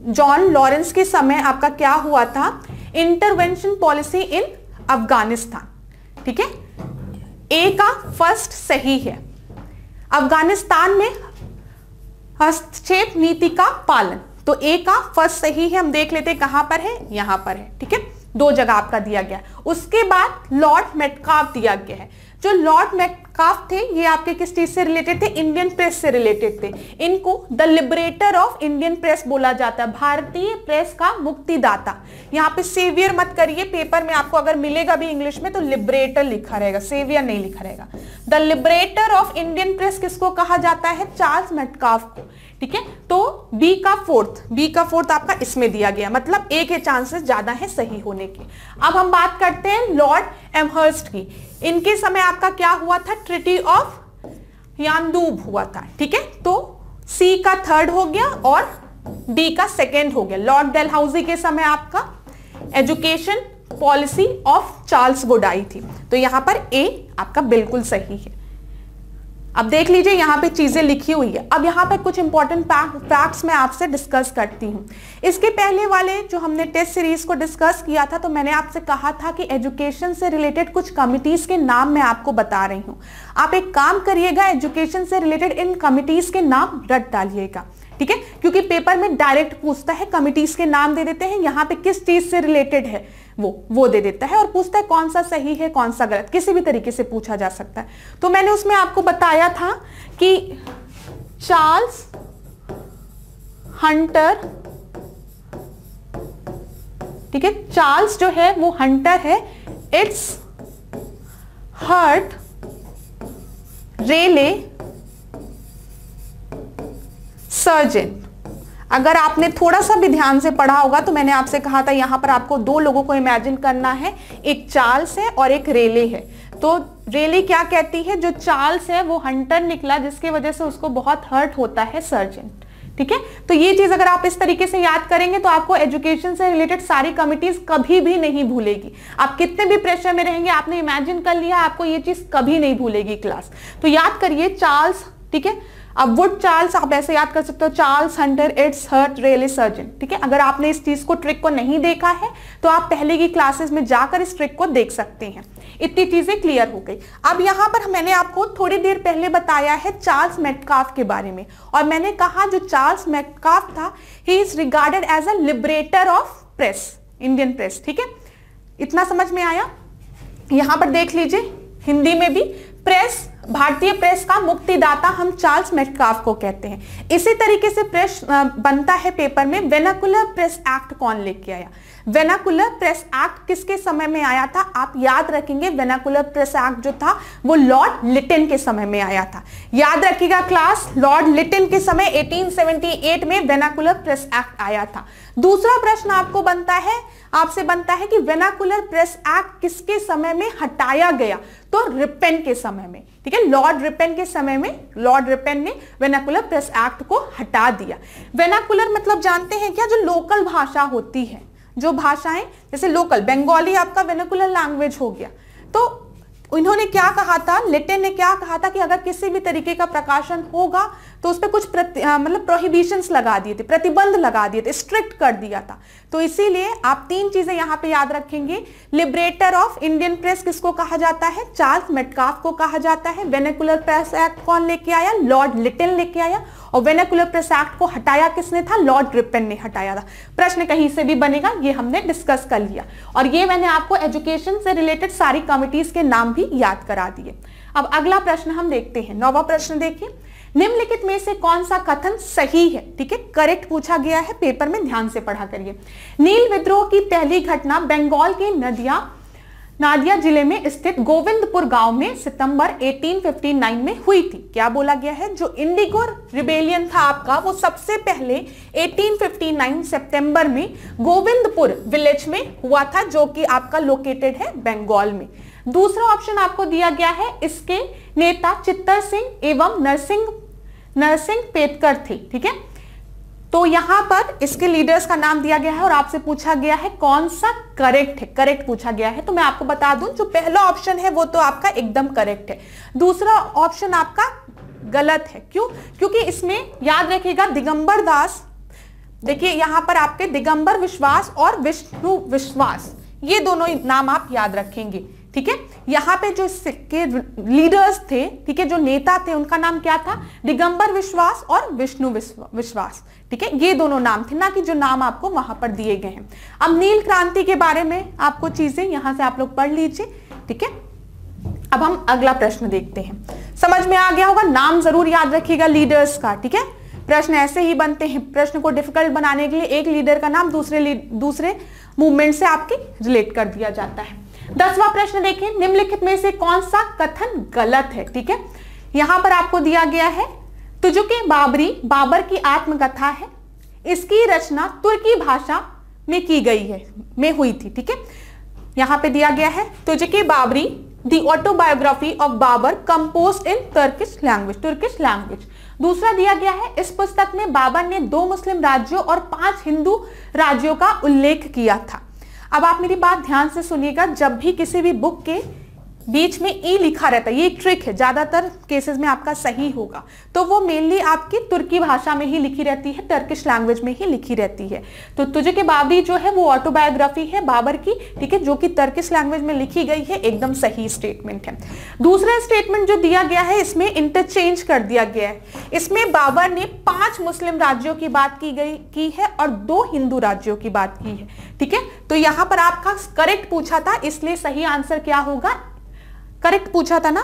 जॉन लॉरेंस के समय आपका क्या हुआ था, इंटरवेंशन पॉलिसी इन अफगानिस्तान। ठीक है, ए का फर्स्ट सही है, अफगानिस्तान में हस्तक्षेप नीति का पालन। तो ए का फर्स्ट सही है, हम देख लेते हैं कहां पर है, यहां पर है। ठीक है, 2 जगह आपका दिया गया। उसके बाद लॉर्ड मेटकाफ दिया गया है। जो लॉर्ड मेटकाफ थे ये आपके किस चीज से रिलेटेड थे, इंडियन प्रेस से रिलेटेड थे। इनको the liberator of Indian press बोला जाता है, भारतीय प्रेस का मुक्तिदाता। यहाँ पे सेवियर मत करिए, पेपर में आपको अगर मिलेगा भी इंग्लिश में तो लिबरेटर लिखा रहेगा, सेवियर नहीं लिखा रहेगा। The liberator of Indian press किसको कहा जाता है, चार्ल्स मेटकाफ को। ठीक है, तो बी का फोर्थ आपका इसमें दिया गया, मतलब ए के चांसेस ज्यादा है सही होने के। अब हम बात करते हैं लॉर्ड एमहर्स्ट की। इनके समय आपका क्या हुआ था, ट्रिटी ऑफ यानदूब हुआ था, ठीक है। तो सी का थर्ड हो गया और डी का सेकेंड हो गया। लॉर्ड डेलहाउसी के समय आपका education policy of Charles would I थी। तो यहां पर ए आपका बिल्कुल सही है। अब देख लीजिए यहां पे चीजें लिखी हुई है। अब यहां पे कुछ इंपॉर्टेंट फैक्ट्स मैं आपसे डिस्कस करती हूं। इसके पहले वाले जो हमने टेस्ट सीरीज को डिस्कस किया था, तो मैंने आपसे कहा था कि एजुकेशन से रिलेटेड कुछ कमिटीज के नाम मैं आपको बता रही हूं। आप एक काम करिएगा, एजुकेशन से रिलेटेड इन कमिटीज के नाम रट डालिएगा, ठीक है, क्योंकि पेपर में डायरेक्ट पूछता है, कमिटीज के नाम दे देते हैं, यहाँ पे किस चीज से रिलेटेड है वो दे देता है और पूछता है कौन सा सही है कौन सा गलत, किसी भी तरीके से पूछा जा सकता है। तो मैंने उसमें आपको बताया था कि चार्ल्स हंटर, ठीक है, चार्ल्स जो है वो हंटर है, इट्स हर्ट रेले सर्जन। अगर आपने थोड़ा सा भी ध्यान से पढ़ा होगा तो मैंने आपसे कहा था यहां पर आपको दो लोगों को इमेजिन करना है, एक चार्ल्स है और एक रेले है। तो रेले क्या कहती है, जो चार्ल्स है वो हंटर निकला जिसकी वजह से उसको बहुत हर्ट होता है सर्जन, ठीक है। तो ये चीज अगर आप इस तरीके से याद करेंगे तो आपको एजुकेशन से रिलेटेड सारी कमिटीज कभी भी नहीं भूलेगी। आप कितने भी प्रेशर में रहेंगे, आपने इमेजिन कर लिया, आपको ये चीज कभी नहीं भूलेगी क्लास। तो याद करिए चार्ल्स, ठीक है। अब वुड चार्ल्स आप ऐसे याद कर सकते हो, Charles Hunter it's hurt Raleigh surgeon, ठीक है। अगर आपने इस चीज को ट्रिक को नहीं देखा है तो आप पहले की क्लासेस में जाकर इस ट्रिक को देख सकते हैं। इतनी चीजें क्लियर हो गई। अब यहां पर मैंने आपको थोड़ी देर पहले बताया है चार्ल्स मेटकाफ के बारे में, और मैंने कहा जो चार्ल्स मेटकाफ था, he is regarded as a liberator of press, Indian press, ठीक है। इतना समझ में आया। यहां पर देख लीजिए हिंदी में भी, प्रेस, भारतीय प्रेस का मुक्तिदाता हम चार्ल्स मेटकाफ को कहते हैं। इसी तरीके से प्रेस बनता है पेपर में, वेनाकुलर प्रेस एक्ट कौन लेके आया। वेनाकुलर प्रेस एक्ट किसके समय में आया था, आप याद रखेंगे वेनाकुलर प्रेस एक्ट जो था वो लॉर्ड लिटन के समय में आया था। याद रखिएगा क्लास, लॉर्ड लिटन के समय 1878 में वेनाकुलर प्रेस एक्ट आया था। दूसरा प्रश्न आपको आपसे बनता है कि वेनाकुलर प्रेस एक्ट किसके समय में हटाया गया, तो रिपेन के समय में, ठीक है। लॉर्ड रिपेन के समय में लॉर्ड रिपेन ने वेनाकुलर प्रेस एक्ट को हटा दिया। वेनाकुलर मतलब जानते हैं क्या, जो लोकल भाषा होती है, जो भाषाएं जैसे लोकल, बंगाली आपका वेनाकुलर लैंग्वेज हो गया। तो इन्होंने क्या कहा था, लिटन ने क्या कहा था कि अगर किसी भी तरीके का प्रकाशन होगा तो उस पर कुछ मतलब प्रोहिबिशंस लगा दिए थे, प्रतिबंध लगा दिए थे, स्ट्रिक्ट कर दिया था। तो इसीलिए आप तीन चीजें यहां पे याद रखेंगे, लिबरेटर ऑफ इंडियन प्रेस किसको कहा जाता है, चार्ल्स मेटकाफ को कहा जाता है। वेनाकुलर प्रेस एक्ट कौन लेके आया, लॉर्ड लिटन लेके आया। और वेनाकुलर प्रेस एक्ट को हटाया किसने था, लॉर्ड रिपेन ने हटाया था। प्रश्न कहीं से भी बनेगा, ये हमने डिस्कस कर लिया, और ये मैंने आपको एजुकेशन से रिलेटेड सारी कमिटीज के नाम भी याद करा दिए। अब अगला प्रश्न हम देखते हैं, 9वां प्रश्न देखिए, निम्नलिखित में से कौन सा कथन सही है, ठीक है, करेक्ट पूछा गया है, पेपर में ध्यान से पढ़ा करिए। नील विद्रोह की पहली घटना बंगाल के नादिया जिले में स्थित गोविंदपुर गांव में सितंबर 1859 में हुई थी। क्या बोला गया है, जो इंडिगो रिबेलियन था आपका, वो सबसे पहले 1859 सितंबर में गोविंदपुर विलेज में हुआ था, जो कि आपका लोकेटेड है बंगाल में। दूसरा ऑप्शन आपको दिया गया है, इसके नेता चित्तर सिंह एवं नरसिंह पेटकर थे, ठीक है। तो यहां पर इसके लीडर्स का नाम दिया गया है और आपसे पूछा गया है कौन सा करेक्ट है, करेक्ट पूछा गया है। तो मैं आपको बता दूं, जो पहला ऑप्शन है वो तो आपका एकदम करेक्ट है, दूसरा ऑप्शन आपका गलत है। क्यों, क्योंकि इसमें याद रखिएगा दिगंबर दास, देखिए यहां पर आपके दिगंबर विश्वास और विष्णु विश्वास, ये दोनों नाम आप याद रखेंगे, ठीक है। यहाँ पे जो इसके लीडर्स थे, ठीक है, जो नेता थे, उनका नाम क्या था, दिगंबर विश्वास और विष्णु विश्वास, ठीक है, ये दोनों नाम थे, ना कि जो नाम आपको वहां पर दिए गए हैं। अब नील क्रांति के बारे में आपको चीजें यहां से आप लोग पढ़ लीजिए, ठीक है। अब हम अगला प्रश्न देखते हैं, समझ में आ गया होगा, नाम जरूर याद रखिएगा लीडर्स का, ठीक है। प्रश्न ऐसे ही बनते हैं, प्रश्न को डिफिकल्ट बनाने के लिए एक लीडर का नाम दूसरे मूवमेंट से आपके रिलेट कर दिया जाता है। 10वां प्रश्न देखिए, निम्नलिखित में से कौन सा कथन गलत है, ठीक है। यहां पर आपको दिया गया है, तुजुके बाबरी बाबर की आत्मकथा है, इसकी रचना तुर्की भाषा में की गई है, में हुई थी, ठीक है। यहां पे दिया गया है Tuzuke Babri the autobiography of Babur composed in Turkish language. दूसरा दिया गया है, इस पुस्तक में बाबर ने 2 मुस्लिम राज्यों और 5 हिंदू राज्यों का उल्लेख किया था। अब आप मेरी बात ध्यान से सुनिएगा, जब भी किसी भी बुक के बीच में ई लिखा रहता है, ये एक ट्रिक है, ज्यादातर केसेस में आपका सही होगा, तो वो मेनली आपकी तुर्की भाषा में ही लिखी रहती है, टर्किश लैंग्वेज में ही लिखी रहती है। तो तुझे के बाबरी जो है वो ऑटोबायोग्राफी है बाबर की, ठीक है, जो कि टर्किश लैंग्वेज में लिखी गई है, एकदम सही स्टेटमेंट है। दूसरा स्टेटमेंट जो दिया गया है इसमें इंटरचेंज कर दिया गया है, इसमें बाबर ने 5 मुस्लिम राज्यों की बात की है और 2 हिंदू राज्यों की बात की है, ठीक है। तो यहां पर आपका करेक्ट पूछा था, इसलिए सही आंसर क्या होगा, करेक्ट पूछा था ना,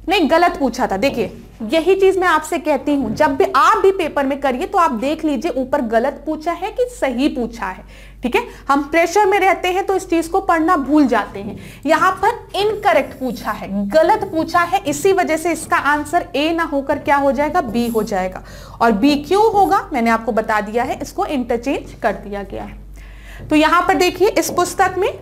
नहीं गलत पूछा था। देखिए यही चीज मैं आपसे कहती हूं, जब भी आप भी पेपर में करिए तो आप देख लीजिए ऊपर गलत पूछा है कि सही पूछा है, ठीक है। हम प्रेशर में रहते हैं तो इस चीज को पढ़ना भूल जाते हैं। यहां पर इनकरेक्ट पूछा है, गलत पूछा है, इसी वजह से इसका आंसर ए ना होकर क्या हो जाएगा, बी हो जाएगा। और बी क्यों होगा मैंने आपको बता दिया है, इसको इंटरचेंज कर दिया गया है। तो यहां पर देखिए इस पुस्तक में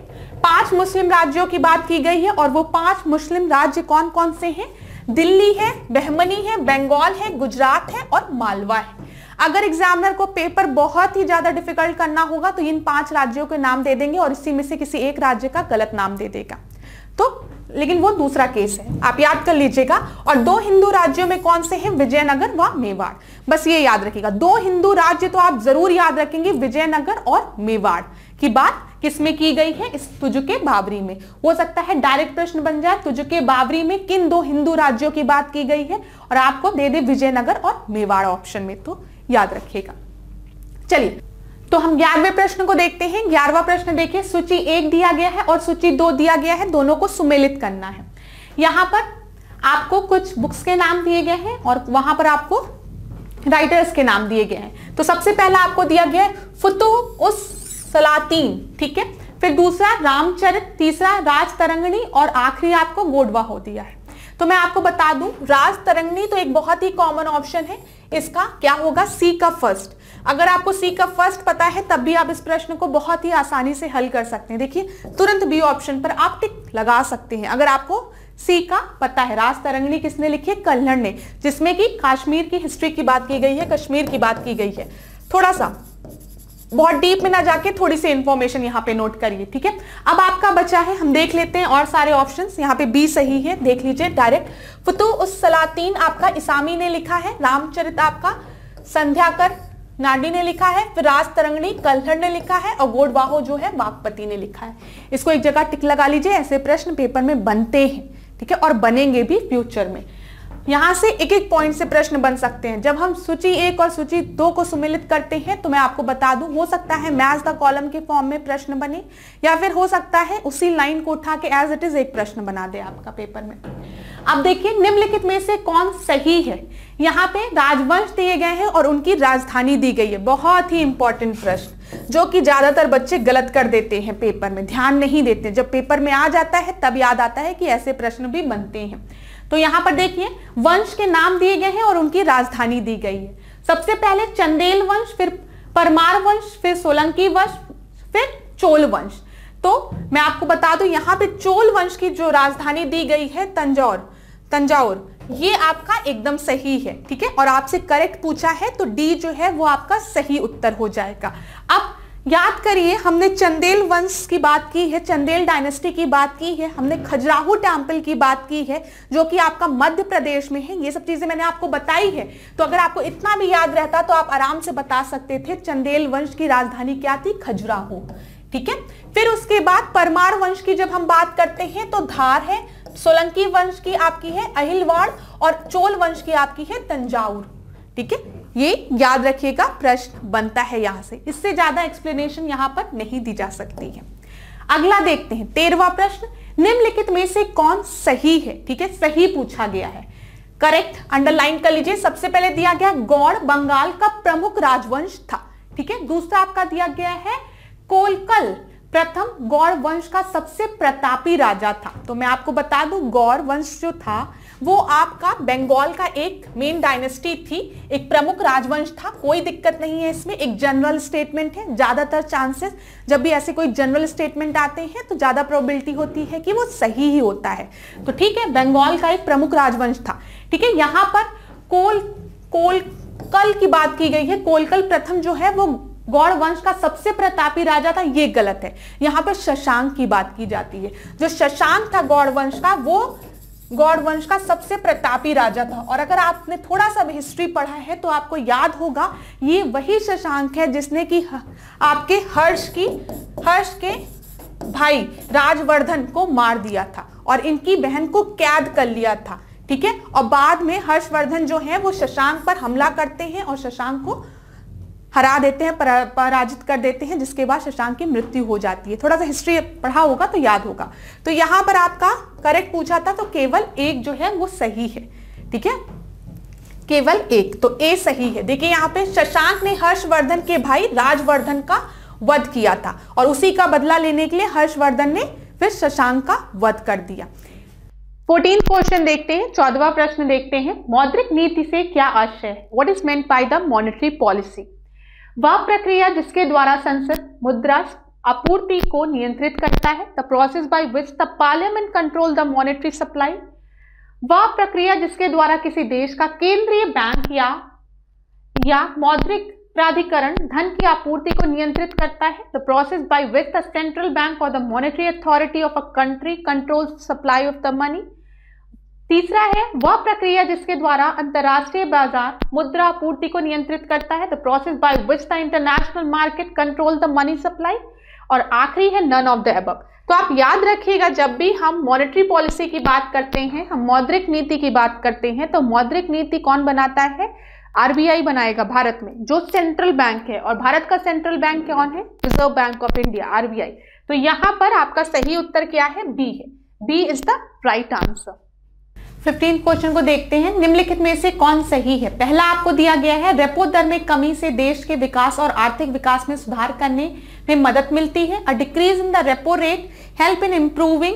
5 मुस्लिम राज्यों की बात की गई है और वो 5 मुस्लिम राज्य कौन कौन से हैं, दिल्ली है, बहमनी है, बंगाल है, गुजरात है और मालवा है। अगर एग्जामिनर को पेपर बहुत ही ज्यादा डिफिकल्ट करना होगा तो इन 5 राज्यों के नाम दे देंगे और इसी में से किसी एक राज्य का गलत नाम दे देगा, तो लेकिन वो दूसरा केस है, आप याद कर लीजिएगा। और 2 हिंदू राज्यों में कौन से हैं, विजयनगर व मेवाड़, बस ये याद रखिएगा। 2 हिंदू राज्य तो आप जरूर याद रखेंगे, विजयनगर और मेवाड़ की बात किसमें की गई है, इस तुजुके बाबरी में। हो सकता है डायरेक्ट प्रश्न बन जाए, तुजुके बाबरी में किन 2 हिंदू राज्यों की बात की गई है, और आपको दे दे विजयनगर और मेवाड़ ऑप्शन में, तो याद रखिएगा। चलिए तो हम 11वें प्रश्न को देखते हैं। 11वां प्रश्न देखिए, सूची 1 दिया गया है और सूची 2 दिया गया है, दोनों को सुमेलित करना है। यहां पर आपको कुछ बुक्स के नाम दिए गए हैं और वहां पर आपको राइटर्स के नाम दिए गए हैं। तो सबसे पहला आपको दिया गया है फुतुह उस सलातीन, ठीक है, फिर दूसरा रामचरित, तीसरा राज तरंगिणी और आखिरी आपको गोडवा हो दिया है। तो मैं आपको बता दूं, राज तरंगिणी तो एक बहुत ही कॉमन ऑप्शन है, इसका क्या होगा, सी का फर्स्ट। अगर आपको सी का फर्स्ट पता है तब भी आप इस प्रश्न को बहुत ही आसानी से हल कर सकते हैं। देखिए तुरंत बी ऑप्शन पर आप टिक लगा सकते हैं अगर आपको सी का पता है। राज तरंगिणी किसने लिखी है, कल्हड़ ने, जिसमें कि कश्मीर की हिस्ट्री की बात की गई है, कश्मीर की बात की गई है। थोड़ा सा बहुत डीप में ना जाके थोड़ी सी इंफॉर्मेशन यहाँ पे नोट करिए, ठीक है। अब आपका बचा है, हम देख लेते हैं और सारे ऑप्शंस। यहाँ पे बी सही है, देख लीजिए डायरेक्ट। फुतुह उस सलातीन आपका इसामी ने लिखा है, रामचरित आपका संध्याकर नाडी ने लिखा है, फिर राज तरंगिणी कल्हड़ ने लिखा है और गोडवाहो जो है वाकपति ने लिखा है। इसको एक जगह टिक लगा लीजिए, ऐसे प्रश्न पेपर में बनते हैं, ठीक है, और बनेंगे भी फ्यूचर में। यहां से एक एक पॉइंट से प्रश्न बन सकते हैं। जब हम सूची 1 और सूची 2 को सुमेलित करते हैं तो मैं आपको बता दूं, हो सकता है मैच द कॉलम के फॉर्म में प्रश्न बने, या फिर हो सकता है उसी लाइन को उठा के एज इट इज एक प्रश्न बना दे आपका पेपर में। अब देखिए निम्नलिखित में से कौन सही है। यहाँ पे राजवंश दिए गए हैं और उनकी राजधानी दी गई है, बहुत ही इंपॉर्टेंट प्रश्न जो कि ज्यादातर बच्चे गलत कर देते हैं, पेपर में ध्यान नहीं देते। जब पेपर में आ जाता है तब याद आता है कि ऐसे प्रश्न भी बनते हैं। तो यहाँ पर देखिए वंश के नाम दिए गए हैं और उनकी राजधानी दी गई है। सबसे पहले चंदेल वंश, फिर परमार वंश, फिर सोलंकी वंश, फिर चोल वंश। तो मैं आपको बता दूं यहाँ पे चोल वंश की जो राजधानी दी गई है तंजौर, ये आपका एकदम सही है, ठीक है। और आपसे करेक्ट पूछा है तो डी जो है वो आपका सही उत्तर हो जाएगा। अब याद करिए, हमने चंदेल वंश की बात की है, चंदेल डायनेस्टी की बात की है, हमने खजुराहो टेम्पल की बात की है जो कि आपका मध्य प्रदेश में है। ये सब चीजें मैंने आपको बताई है। तो अगर आपको इतना भी याद रहता तो आप आराम से बता सकते थे चंदेल वंश की राजधानी क्या थी, खजुराहो, ठीक है। फिर उसके बाद परमार वंश की जब हम बात करते हैं तो धार है, सोलंकी वंश की आपकी है अहिलवाड़ और चोल वंश की आपकी है तंजाउर, ठीक है। ये याद रखिएगा, प्रश्न बनता है यहां से, इससे ज्यादा एक्सप्लेनेशन यहां पर नहीं दी जा सकती है। अगला देखते हैं 13वां प्रश्न, निम्नलिखित में से कौन सही है, ठीक है, सही पूछा गया है, करेक्ट अंडरलाइन कर लीजिए। सबसे पहले दिया गया गौड़ बंगाल का प्रमुख राजवंश था, ठीक है। दूसरा आपका दिया गया है कोलकल प्रथम गौड़ वंश का सबसे प्रतापी राजा था? तो मैं आपको बता दूं, गौड़ वंश जो था वो आपका बंगाल का एक मेन डायनेस्टी थी, एक प्रमुख राजवंश था। कोई दिक्कत नहीं है इसमें, एक जनरल स्टेटमेंट है। ज्यादातर चांसेस जब भी ऐसे कोई जनरल स्टेटमेंट आते हैं तो ज्यादा प्रोबेबिलिटी होती है कि वो सही ही होता है। तो ठीक है, बंगाल का एक प्रमुख राजवंश था। ठीक है, यहां पर कोलकल की बात की गई है। कोलकल प्रथम जो है वो गौड़ वंश का सबसे प्रतापी राजा था, ये गलत है। यहां पर शशांक की बात की जाती है। जो शशांक था गौड़ वंश का, वो गौड़ वंश का सबसे प्रतापी राजा था। और अगर आपने थोड़ा सा हिस्ट्री पढ़ा है तो आपको याद होगा ये वही शशांक है जिसने कि आपके हर्ष के भाई राजवर्धन को मार दिया था और इनकी बहन को कैद कर लिया था। ठीक है, और बाद में हर्षवर्धन जो है वो शशांक पर हमला करते हैं और शशांक को हरा देते हैं, पराजित कर देते हैं, जिसके बाद शशांक की मृत्यु हो जाती है। थोड़ा सा हिस्ट्री पढ़ा होगा तो याद होगा। तो यहां पर आपका करेक्ट पूछा था तो केवल एक जो है वो सही है। ठीक है, केवल एक, तो ए सही है। देखिए यहाँ पे शशांक ने हर्षवर्धन के भाई राजवर्धन का वध किया था और उसी का बदला लेने के लिए हर्षवर्धन ने फिर शशांक का वध कर दिया। 14th क्वेश्चन देखते हैं, 14वां प्रश्न देखते हैं। मौद्रिक नीति से क्या आशय है? What is meant by the monetary policy? वह प्रक्रिया जिसके द्वारा संसद मुद्रा आपूर्ति को नियंत्रित करता है। The process by which the parliament control the monetary supply. वह प्रक्रिया जिसके द्वारा किसी देश का केंद्रीय बैंक या मौद्रिक प्राधिकरण धन की आपूर्ति को नियंत्रित करता है। The process by which the central bank और the monetary authority of a country controls supply of the money. तीसरा है वह प्रक्रिया जिसके द्वारा अंतरराष्ट्रीय बाजार मुद्रा आपूर्ति को नियंत्रित करता है। The process by which the international market control the money supply. और आखिरी है नन ऑफ द अबव। तो आप याद रखिएगा, जब भी हम मॉनेटरी पॉलिसी की बात करते हैं, हम मौद्रिक नीति की बात करते हैं, तो मौद्रिक नीति कौन बनाता है? आरबीआई बनाएगा भारत में, जो सेंट्रल बैंक है। और भारत का सेंट्रल बैंक कौन है? Reserve bank of India, RBI. तो यहां पर आपका सही उत्तर क्या है? बी है। B is the right answer. 15th question को देखते हैं। निम्नलिखित में से कौन सही है? पहला आपको दिया गया है, रेपो दर में कमी से देश के विकास और आर्थिक विकास में सुधार करने में मदद मिलती है। A decrease in the repo rate help in improving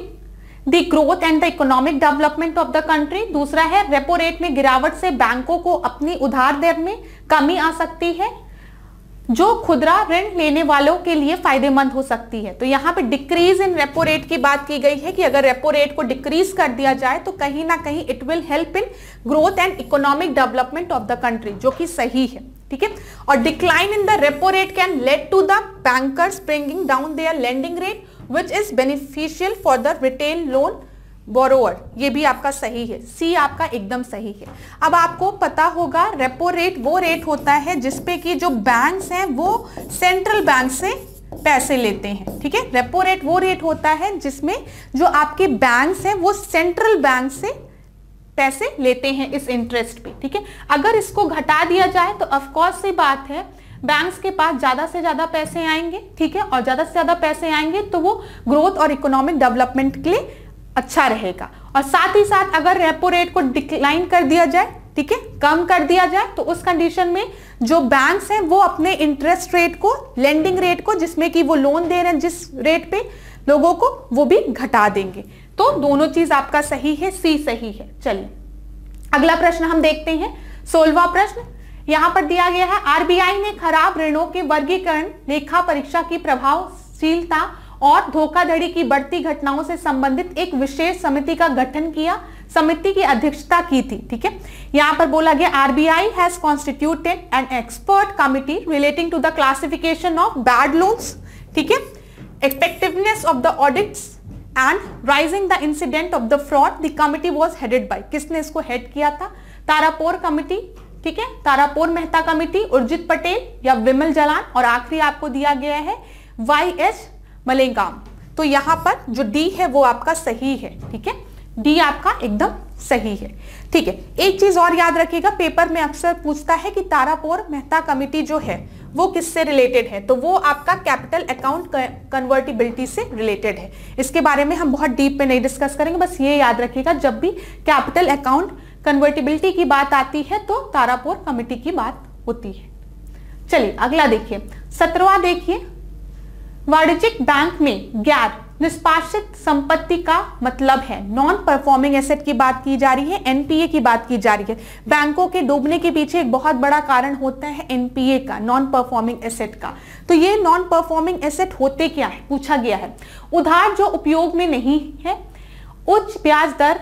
the growth and the economic development of the country. दूसरा है, रेपो रेट में गिरावट से बैंकों को अपनी उधार दर में कमी आ सकती है, जो खुदरा ऋण लेने वालों के लिए फायदेमंद हो सकती है। तो यहाँ पे डिक्रीज इन रेपो रेट की बात की गई है कि अगर रेपो रेट को डिक्रीज कर दिया जाए तो कहीं ना कहीं it will help in growth and economic development of the country, जो कि सही है। ठीक है, और decline in the repo rate can lead to the bankers bringing down their lending rate which is beneficial for the retail loan borrower. ये भी आपका सही है, सी आपका एकदम सही है। अब आपको पता होगा रेपो रेट वो रेट होता है जिसपे कि जो बैंक्स हैं वो सेंट्रल बैंक से पैसे लेते हैं। ठीक है, रेपो रेट वो रेट होता है जिसमें जो आपके बैंक्स हैं वो सेंट्रल बैंक से पैसे लेते हैं इस इंटरेस्ट पे। ठीक है, अगर इसको घटा दिया जाए तो ऑफकोर्स सी बात है बैंक्स के पास ज्यादा से ज्यादा पैसे आएंगे। ठीक है, और ज्यादा से ज्यादा पैसे आएंगे तो वो ग्रोथ और इकोनॉमिक डेवलपमेंट के लिए अच्छा रहेगा। और साथ ही साथ अगर रेपो रेट को डिक्लाइन कर दिया जाए, ठीक है, कम कर दिया जाए, तो उस कंडीशन में जो बैंक्स हैं वो अपने इंटरेस्ट रेट को, लेंडिंग रेट को, जिसमें कि वो लोन दे रहे हैं जिस रेट पे लोगों को, वो भी घटा देंगे। तो दोनों चीज आपका सही है, सी सही है। चलिए अगला प्रश्न हम देखते हैं, 16वां प्रश्न यहां पर दिया गया है। आरबीआई ने खराब ऋणों के वर्गीकरण, लेखा परीक्षा की प्रभावशीलता और धोखाधड़ी की बढ़ती घटनाओं से संबंधित एक विशेष समिति का गठन किया। समिति की अध्यक्षता की थी। ठीक है, यहां पर बोला गया RBI has constituted an expert committee relating to the classification of bad loans. ठीक है, effectiveness of the audits and rising the incident of the fraud. The committee was headed by, किसने इसको हेड किया था? तारापोर कमिटी। ठीक है, Tarapore Mehta committee, Urjit Patel या विमल जलान। और आखिरी आपको दिया गया है YS मलेंगाम। तो यहां पर जो डी है वो आपका सही है। ठीक है, डी आपका एकदम सही है। ठीक है, एक चीज और याद रखिएगा, पेपर में अक्सर पूछता है कि तारापोर मेहता कमिटी जो है वो किससे रिलेटेड है, तो वो आपका कैपिटल अकाउंट कन्वर्टिबिलिटी से रिलेटेड है। इसके बारे में हम बहुत डीप में नहीं डिस्कस करेंगे, बस ये याद रखिएगा जब भी कैपिटल अकाउंट कन्वर्टिबिलिटी की बात आती है तो तारापोर कमिटी की बात होती है। चलिए अगला देखिए, 17वां देखिए, वाणिज्यिक बैंक में गैर निष्पादित संपत्ति का मतलब है, नॉन परफॉर्मिंग एसेट की बात की जा रही है, एनपीए की बात की जा रही है। बैंकों के डूबने के पीछे एक बहुत बड़ा कारण होता है एनपीए का, नॉन परफॉर्मिंग एसेट का। तो ये नॉन परफॉर्मिंग एसेट होते क्या है, पूछा गया है। उधार जो उपयोग में नहीं है, उच्च ब्याज दर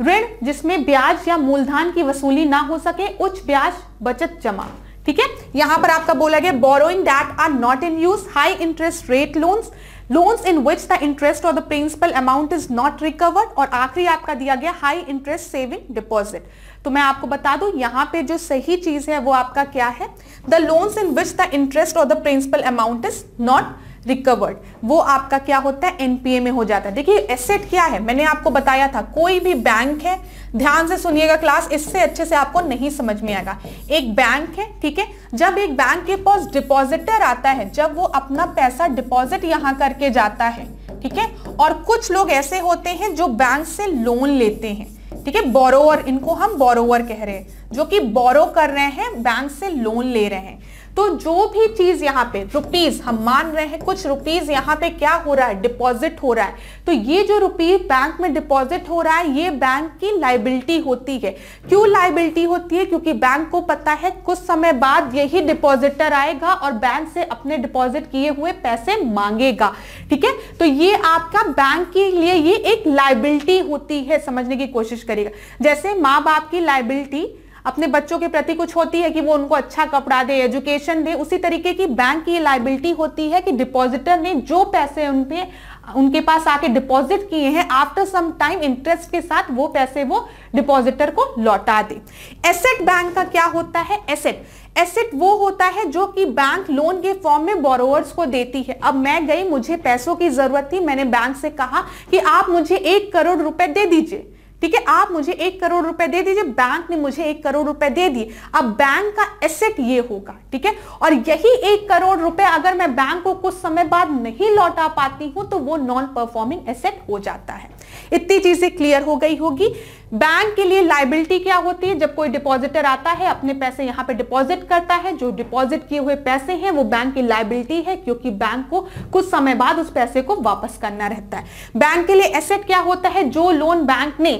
ऋण जिसमें ब्याज या मूलधन की वसूली ना हो सके, उच्च ब्याज बचत जमा। ठीक है, यहां पर आपका बोला गया borrowing that are not in use, high interest rate loans in which the interest और the principal amount is not recovered, और आखिरी आपका दिया गया हाई इंटरेस्ट सेविंग डिपॉजिट। तो मैं आपको बता दूं यहां पे जो सही चीज है वो आपका क्या है, the loans in which the interest और the principal amount is not recovered, वो आपका क्या होता है, एनपीए में हो जाता है। देखिए एसेट क्या है, मैंने आपको बताया था, कोई भी बैंक है, ध्यान से सुनिएगा क्लास, इससे अच्छे से आपको नहीं समझ में आएगा। एक बैंक है, ठीक है, जब एक बैंक के पास डिपॉजिटर आता है, जब वो अपना पैसा डिपॉजिट यहां करके जाता है, ठीक है, और कुछ लोग ऐसे होते हैं जो बैंक से लोन लेते हैं, ठीक है, बोरोवर, इनको हम बोरोवर कह रहे हैं, जो कि बोरो कर रहे हैं, बैंक से लोन ले रहे हैं। तो जो भी चीज यहाँ पे रुपीज हम मान रहे हैं, कुछ रुपीज यहाँ पे क्या हो रहा है, डिपॉजिट हो रहा है, तो ये जो रुपीज बैंक में डिपॉजिट हो रहा है ये बैंक की लायबिलिटी होती है। क्यों लायबिलिटी होती है, क्योंकि बैंक को पता है कुछ समय बाद यही डिपॉजिटर आएगा और बैंक से अपने डिपॉजिट किए हुए पैसे मांगेगा। ठीक है, तो ये आपका बैंक के लिए ये एक लायबिलिटी होती है, समझने की कोशिश करिएगा। जैसे माँ बाप की लायबिलिटी अपने बच्चों के प्रति कुछ होती है कि वो उनको अच्छा कपड़ा दे, एजुकेशन दे, उसी तरीके की बैंक की लायबिलिटी होती है कि डिपॉजिटर ने जो पैसे उनके पास आके डिपॉजिट किए हैं, आफ्टर सम टाइम इंटरेस्ट के साथ वो पैसे वो डिपॉजिटर को लौटा दे। एसेट बैंक का क्या होता है, एसेट वो होता है जो कि बैंक लोन के फॉर्म में बोरोवर्स को देती है। अब मैं गई, मुझे पैसों की जरूरत थी, मैंने बैंक से कहा कि आप मुझे 1 करोड़ रुपए दे दीजिए, ठीक है, आप मुझे 1 करोड़ रुपए दे दीजिए, बैंक ने मुझे 1 करोड़ रुपए दे दिए। अब बैंक का एसेट ये होगा, ठीक है, और यही 1 करोड़ रुपए अगर मैं बैंक को कुछ समय बाद नहीं लौटा पाती हूं तो वो नॉन परफॉर्मिंग एसेट हो जाता है। इतनी चीजें क्लियर हो गई होगी। बैंक के लिए लायबिलिटी क्या होती है, जब कोई डिपॉजिटर आता है अपने पैसे यहां पे डिपॉजिट करता है, जो डिपॉजिट किए हुए पैसे हैं वो बैंक की लायबिलिटी है, क्योंकि बैंक को कुछ समय बाद उस पैसे को वापस करना रहता है। बैंक के लिए एसेट क्या होता है, जो लोन बैंक ने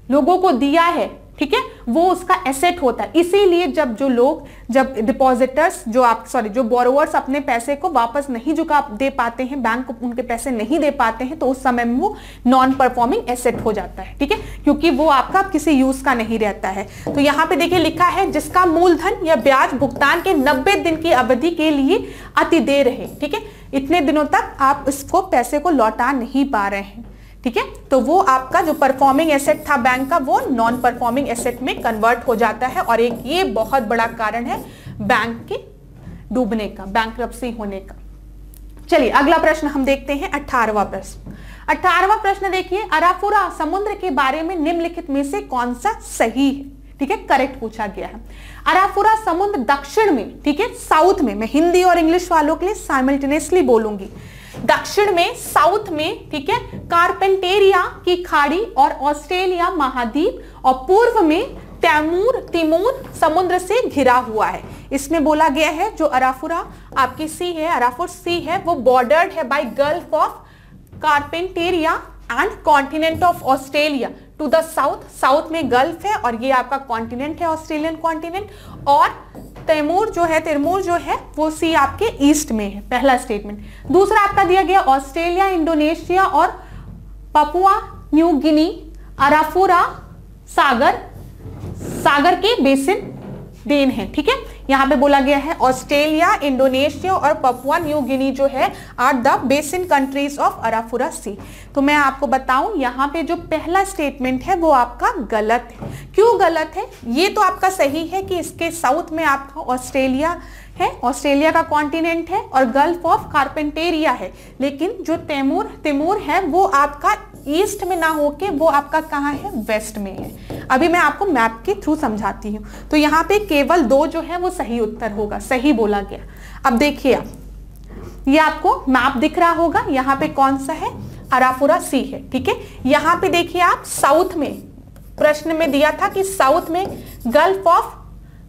लोगों को दिया है, ठीक है, वो उसका एसेट होता है। इसीलिए जब डिपॉजिटर्स जो बोरोवर्स अपने पैसे को वापस नहीं दे पाते हैं, बैंक को उनके पैसे नहीं दे पाते हैं, तो उस समय में वो नॉन परफॉर्मिंग एसेट हो जाता है। ठीक है, क्योंकि वो आपका किसी यूज का नहीं रहता है। तो यहां पे देखिए लिखा है जिसका मूलधन या ब्याज भुगतान के 90 दिन की अवधि के लिए अतिदेय रहे। ठीक है, इतने दिनों तक आप इसको पैसे को लौटा नहीं पा रहे हैं, ठीक है, तो वो आपका जो परफॉर्मिंग एसेट था बैंक का, वो नॉन परफॉर्मिंग एसेट में कन्वर्ट हो जाता है। और एक ये बहुत बड़ा कारण है बैंक के डूबने का, बैंकरप्सी होने का। चलिए अगला प्रश्न हम देखते हैं, 18वां प्रश्न। 18वां प्रश्न देखिए, अराफुरा समुद्र के बारे में निम्नलिखित में से कौन सा सही है, ठीक है, करेक्ट पूछा गया है। अराफुरा समुद्र दक्षिण में, ठीक है, साउथ में, मैं हिंदी और इंग्लिश वालों के लिए साइमल्टेनियसली बोलूंगी, दक्षिण में, साउथ में, ठीक है, कारपेंटेरिया की खाड़ी और ऑस्ट्रेलिया महाद्वीप, और पूर्व में तिमोर समुद्र से घिरा हुआ है। इसमें बोला गया है जो अराफुरा आपकी सी है, अराफुर सी है, वो बॉर्डर्ड है by gulf of Carpentaria and continent of Australia to the south में गल्फ है और ये आपका कॉन्टिनेंट है, ऑस्ट्रेलियन कॉन्टिनेंट। और तिमोर जो है वो सी आपके ईस्ट में है, पहला स्टेटमेंट। दूसरा आपका दिया गया ऑस्ट्रेलिया, इंडोनेशिया और पपुआ न्यू गिनी, अराफुरा सागर के बेसिन देन है। ठीक है, यहां पे बोला गया है ऑस्ट्रेलिया, इंडोनेशिया और पपुआ न्यू गिनी जो है are the basin countries of Arafura Sea. तो मैं आपको बताऊं यहां पे जो पहला स्टेटमेंट है वो आपका गलत है। क्यों गलत है, ये तो आपका सही है कि इसके साउथ में आपका ऑस्ट्रेलिया है, ऑस्ट्रेलिया का कॉन्टिनेंट है और गल्फ ऑफ कारपेंटेरिया है, लेकिन जो तिमोर है वो आपका ईस्ट में ना होके वो आपका कहाँ है, वेस्ट में है। अभी मैं आपको मैप के थ्रू समझाती हूँ। तो यहाँ पे केवल 2 जो है वो सही उत्तर होगा, सही बोला गया। अब देखिए आप, ये आपको मैप दिख रहा होगा, यहाँ पे कौन सा है, अराफुरा सी है। ठीक है, यहाँ पे देखिए आप, साउथ में प्रश्न में दिया था कि साउथ में गल्फ ऑफ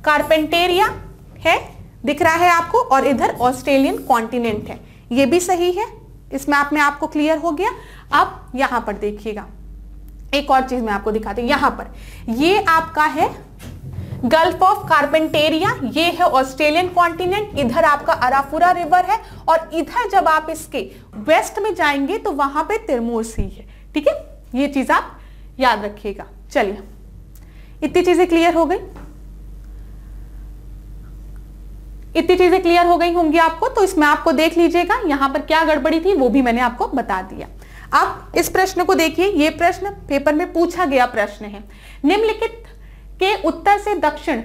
कारपेंटेरिया है, दिख रहा है आपको, और इधर ऑस्ट्रेलियन कॉन्टिनेंट है। ये भी सही है, इस मैप में आपको क्लियर हो गया। अब यहां पर देखिएगा, एक और चीज मैं आपको दिखाती हूं। यहां पर ये आपका है गल्फ ऑफ कार्पेंटेरिया, ये है ऑस्ट्रेलियन कॉन्टिनेंट, इधर आपका अराफुरा रिवर है, और इधर जब आप इसके वेस्ट में जाएंगे तो वहां पे तिरमूर सी है। ठीक है, ये चीज आप याद रखिएगा। चलिए, इतनी चीजें क्लियर हो गई, इतनी चीजें क्लियर हो गई होंगी आपको। तो इस मैप को देख लीजिएगा, यहां पर क्या गड़बड़ी थी वो भी मैंने आपको बता दिया। अब इस प्रश्न को देखिए, ये प्रश्न पेपर में पूछा गया प्रश्न है, निम्नलिखित के उत्तर से दक्षिण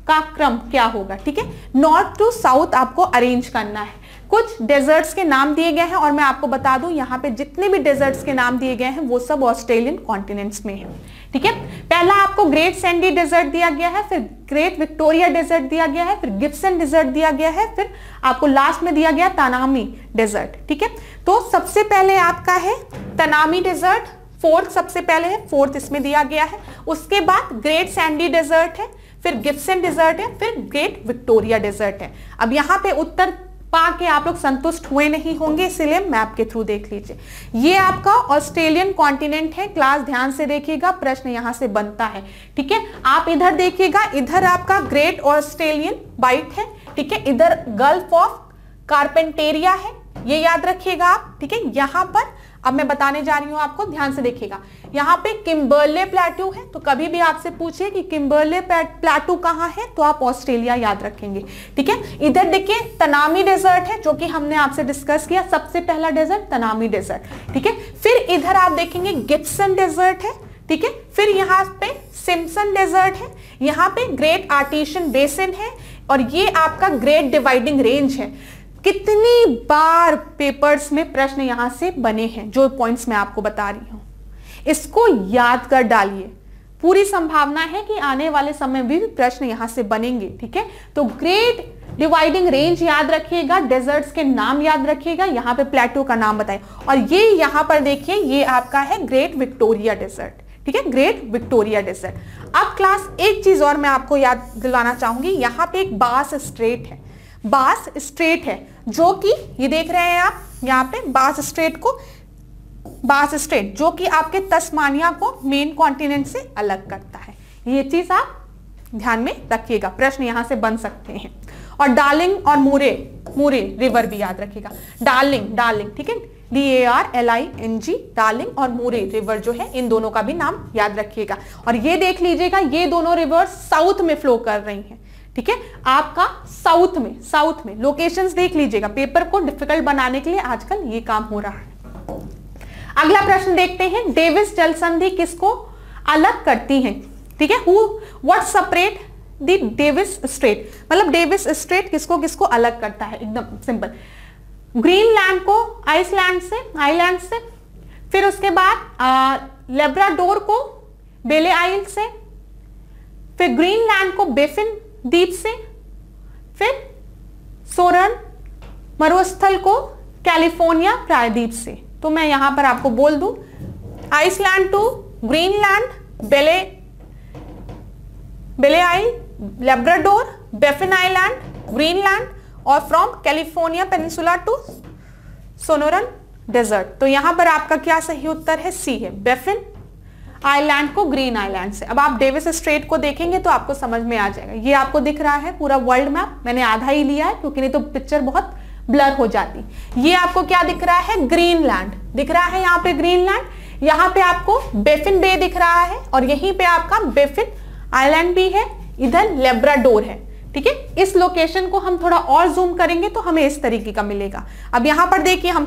का क्रम क्या होगा। ठीक है, नॉर्थ टू साउथ आपको अरेंज करना है। कुछ डेजर्ट्स के नाम दिए गए हैं, और मैं आपको बता दूं यहाँ पे जितने भी डेजर्ट्स के नाम दिए गए हैं वो सब ऑस्ट्रेलियन कॉन्टिनेंट्स में है। ठीक है, पहला आपको ग्रेट सैंडी डेजर्ट दिया गया है, फिर ग्रेट विक्टोरिया डेजर्ट दिया गया है, फिर गिब्सन डेजर्ट दिया गया है, फिर आपको लास्ट में दिया गया तनामी डेजर्ट। ठीक है, तो सबसे पहले आपका है तनामी डेजर्ट, फोर्थ सबसे पहले है, फोर्थ इसमें दिया गया है। उसके बाद ग्रेट सैंडी डेजर्ट है, फिर गिब्सन डेजर्ट है, फिर ग्रेट विक्टोरिया डेजर्ट है। अब यहाँ पे उत्तर पाके आप लोग संतुष्ट हुए नहीं होंगे, इसलिए मैप के थ्रू देख लीजिए। ये आपका ऑस्ट्रेलियन कॉन्टिनेंट है, क्लास ध्यान से देखिएगा, प्रश्न यहां से बनता है। ठीक है, आप इधर देखिएगा, इधर आपका ग्रेट ऑस्ट्रेलियन बाइट है। ठीक है, इधर गल्फ ऑफ कार्पेंटेरिया है, ये याद रखिएगा आप। ठीक है, यहां पर अब मैं बताने जा रही हूं आपको, ध्यान से देखिएगा। यहाँ पे किम्बरले प्लेटू है, तो कभी भी आपसे पूछे कि किम्बरले प्लेटू कहाँ है तो आप ऑस्ट्रेलिया याद रखेंगे। ठीक है, इधर देखिए तनामी डेजर्ट है, जो कि हमने आपसे डिस्कस किया, सबसे पहला डेजर्ट तनामी डेजर्ट। ठीक है, फिर इधर आप देखेंगे गिब्सन डेजर्ट है। ठीक है, फिर यहाँ पे सिम्पसन डेजर्ट है, यहाँ पे ग्रेट आर्टिशियन बेसिन है, और ये आपका ग्रेट डिवाइडिंग रेंज है। कितनी बार पेपर्स में प्रश्न यहां से बने हैं, जो पॉइंट्स मैं आपको बता रही हूं, इसको याद कर डालिए। पूरी संभावना है कि आने वाले समय में भी प्रश्न यहां से बनेंगे। ठीक है, तो ग्रेट डिवाइडिंग रेंज याद रखिएगा, डेजर्ट्स के नाम याद रखिएगा, यहाँ पे प्लेटो का नाम बताइए। और ये यहाँ पर देखिए, ये आपका है ग्रेट विक्टोरिया डेजर्ट। ठीक है, ग्रेट विक्टोरिया डेजर्ट। अब क्लास एक चीज और मैं आपको याद दिलाना चाहूंगी, यहाँ पे एक बास स्ट्रेट है, बास स्ट्रेट है, जो कि ये देख रहे हैं आप यहाँ पे बास स्ट्रेट को, बास स्ट्रेट जो कि आपके तस्मानिया को मेन कॉन्टिनेंट से अलग करता है। ये चीज आप ध्यान में रखिएगा, प्रश्न यहां से बन सकते हैं। और डार्लिंग और मूरे, मूरे रिवर भी याद रखिएगा। डार्लिंग, डार्लिंग, ठीक है, DARLING, डार्लिंग और मूरे रिवर जो है, इन दोनों का भी नाम याद रखिएगा। और ये देख लीजिएगा, ये दोनों रिवर साउथ में फ्लो कर रही हैं। ठीक है, आपका साउथ में लोकेशंस देख लीजिएगा, पेपर को डिफिकल्ट बनाने के लिए आजकल ये काम हो रहा है। अगला प्रश्न देखते हैं, डेविस जल संधि किसको अलग करती है। ठीक है, what separate the Davis Strait, मतलब डेविस स्ट्रेट किसको किसको अलग करता है, एकदम सिंपल। ग्रीनलैंड को आइसलैंड से, फिर उसके बाद लेब्राडोर को बेले आइल से, फिर ग्रीनलैंड को बेफिन द्वीप से, फिर सोरन मरुस्थल को कैलिफोर्निया प्रायद्वीप से। तो मैं यहां पर आपको बोल दूं, Iceland to Greenland, Belle Isle, Labrador, Baffin Island, Greenland, और from California peninsula to Sonoran desert. तो यहां पर आपका क्या सही उत्तर है, सी है, बेफिन आइलैंड को ग्रीन आइलैंड से। अब आप डेविस स्ट्रेट को देखेंगे तो आपको समझ में आ जाएगा। ये आपको दिख रहा है पूरा वर्ल्ड मैप, मैंने आधा ही लिया है क्योंकि नहीं तो पिक्चर बहुत ब्लर हो जाती। ये आपको क्या दिख रहा है, ग्रीनलैंड दिख रहा है, यहाँ पे ग्रीनलैंड, यहाँ पे आपको बेफिन बे दिख रहा है, और यहीं पे आपका बेफिन आइलैंड भी है, इधर लेब्राडोर है। ठीक है, इस लोकेशन को हम थोड़ा और जूम करेंगे तो हमें इस तरीके का मिलेगा। अब यहां पर देखिए, हम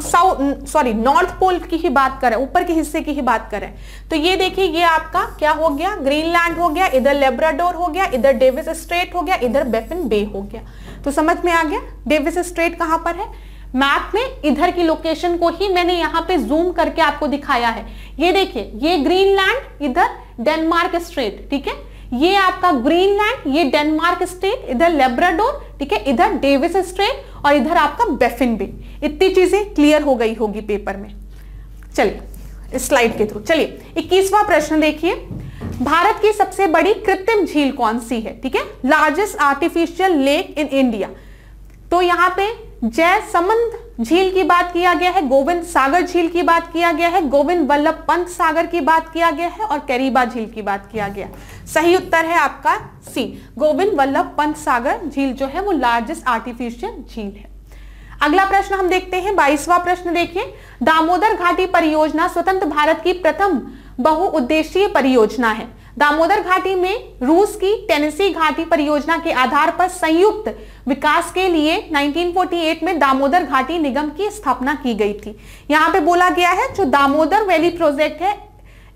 नॉर्थ पोल की ही बात करें, ऊपर के हिस्से की ही बात करें, तो ये देखिए, ये आपका क्या हो गया, ग्रीनलैंड हो गया, इधर लेब्राडोर हो गया, इधर डेविस स्ट्रेट हो गया, इधर बेफिन बे हो गया। तो समझ में आ गया डेविस स्ट्रेट कहां पर है मैप में, इधर की लोकेशन को ही मैंने यहाँ पे जूम करके आपको दिखाया है। ये देखिए, ये ग्रीनलैंड, इधर डेनमार्क स्ट्रेट। ठीक है, ये आपका ग्रीनलैंड, ये डेनमार्क स्टेट, इधर लेब्राडोर, ठीक है, इधर डेविस स्ट्रेट, और इधर आपका बेफिन बे। इतनी चीजें क्लियर हो गई होगी पेपर में। चलिए स्लाइड के थ्रू चलिए 21वां प्रश्न देखिए, भारत की सबसे बड़ी कृत्रिम झील कौन सी है। ठीक है, largest artificial lake in India. तो यहाँ पे जयसमंद झील की बात किया गया है, गोविंद सागर झील की बात किया गया है, गोविंद वल्लभ पंत सागर की बात किया गया है और कैरिबा झील की बात किया गया। सही उत्तर है आपका सी, गोविंद वल्लभ पंत सागर झील जो है वो लार्जेस्ट आर्टिफिशियल झील है। अगला प्रश्न हम देखते हैं, 22वां प्रश्न देखिए, दामोदर घाटी परियोजना स्वतंत्र भारत की प्रथम बहुउद्देशीय परियोजना है। दामोदर घाटी में रूस की टेनेसी घाटी परियोजना के आधार पर संयुक्त विकास के लिए 1948 में दामोदर घाटी निगम की स्थापना की गई थी। यहां पे बोला गया है जो दामोदर वैली प्रोजेक्ट है,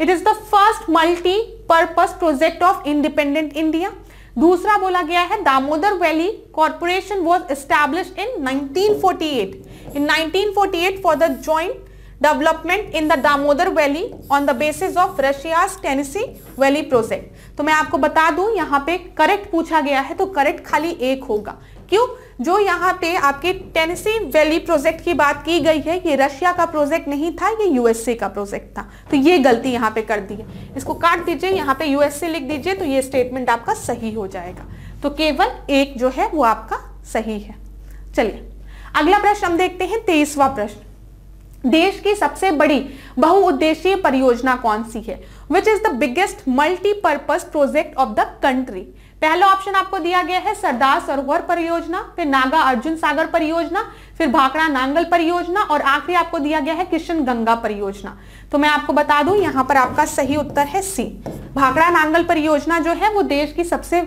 it is the first multi purpose project of independent India. दूसरा बोला गया है Damodar valley corporation was established in 1948 for the joint development in the Damodar valley on the basis of Russia's Tennessee valley project. तो मैं आपको बता दूं यहाँ पे करेक्ट पूछा गया है तो करेक्ट खाली एक होगा। क्यों? जो यहाँ पे आपके टेनेसी वैली प्रोजेक्ट की बात की गई है ये रशिया का प्रोजेक्ट नहीं था, ये यूएसए का प्रोजेक्ट था, तो ये गलती यहाँ पे कर दी है। इसको काट दीजिए, यहाँ पे यूएसए लिख दीजिए तो ये स्टेटमेंट आपका सही हो जाएगा। तो केवल एक जो है वो आपका सही है। चलिए अगला प्रश्न हम देखते हैं, 23वां प्रश्न, देश की सबसे बड़ी बहुउद्देशीय परियोजना कौन सी है? Which is the biggest multipurpose project of the country? पहला ऑप्शन आपको दिया गया है सरदार सरोवर परियोजना, फिर नागा अर्जुन सागर परियोजना, फिर भाखड़ा नांगल परियोजना और आखिरी आपको दिया गया है किशन गंगा परियोजना। तो मैं आपको बता दूं यहां पर आपका सही उत्तर है सी, भाखड़ा नांगल परियोजना जो है वो देश की सबसे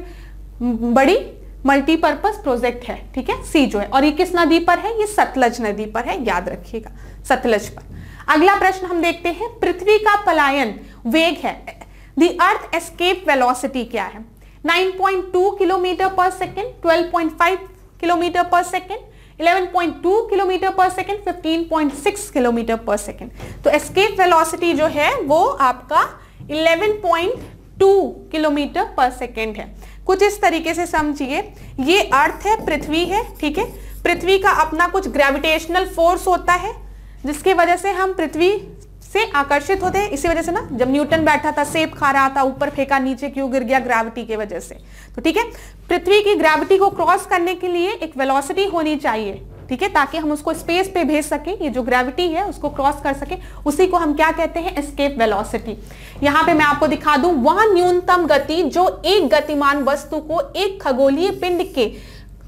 बड़ी मल्टीपर्पज प्रोजेक्ट है। ठीक है, सी जो है, और ये किस नदी पर है? ये सतलज नदी पर है, याद रखिएगा, सतलज पर। अगला प्रश्न हम देखते हैं, पृथ्वी का पलायन वेग है, द अर्थ एस्केप वेलोसिटी क्या है? 9.2 किलोमीटर पर सेकेंड, 12.5 किलोमीटर पर सेकेंड, 11.2 किलोमीटर पर सेकेंड, 15.6 किलोमीटर पर सेकेंड। तो एस्केप वेलोसिटी जो है वो आपका 11.2 किलोमीटर पर सेकेंड है। कुछ इस तरीके से समझिए, ये अर्थ है, पृथ्वी है, ठीक है, पृथ्वी का अपना कुछ ग्रेविटेशनल फोर्स होता है जिसकी वजह से हम पृथ्वी से आकर्षित होते हैं। इसी वजह से ना जब न्यूटन बैठा था, सेब खा रहा था, ऊपर फेंका, नीचे क्यों गिर गया? ग्रेविटी की वजह से। तो ठीक है, पृथ्वी की ग्रेविटी को क्रॉस करने के लिए एक वेलोसिटी होनी चाहिए, ठीक है, ताकि हम उसको स्पेस पे भेज सके, ये जो ग्रेविटी है उसको क्रॉस कर सके, उसी को हम क्या कहते हैं? Escape velocity. यहां पे मैं आपको दिखा दूं, वह न्यूनतम गति जो एक गतिमान वस्तु को एक खगोलीय पिंड के,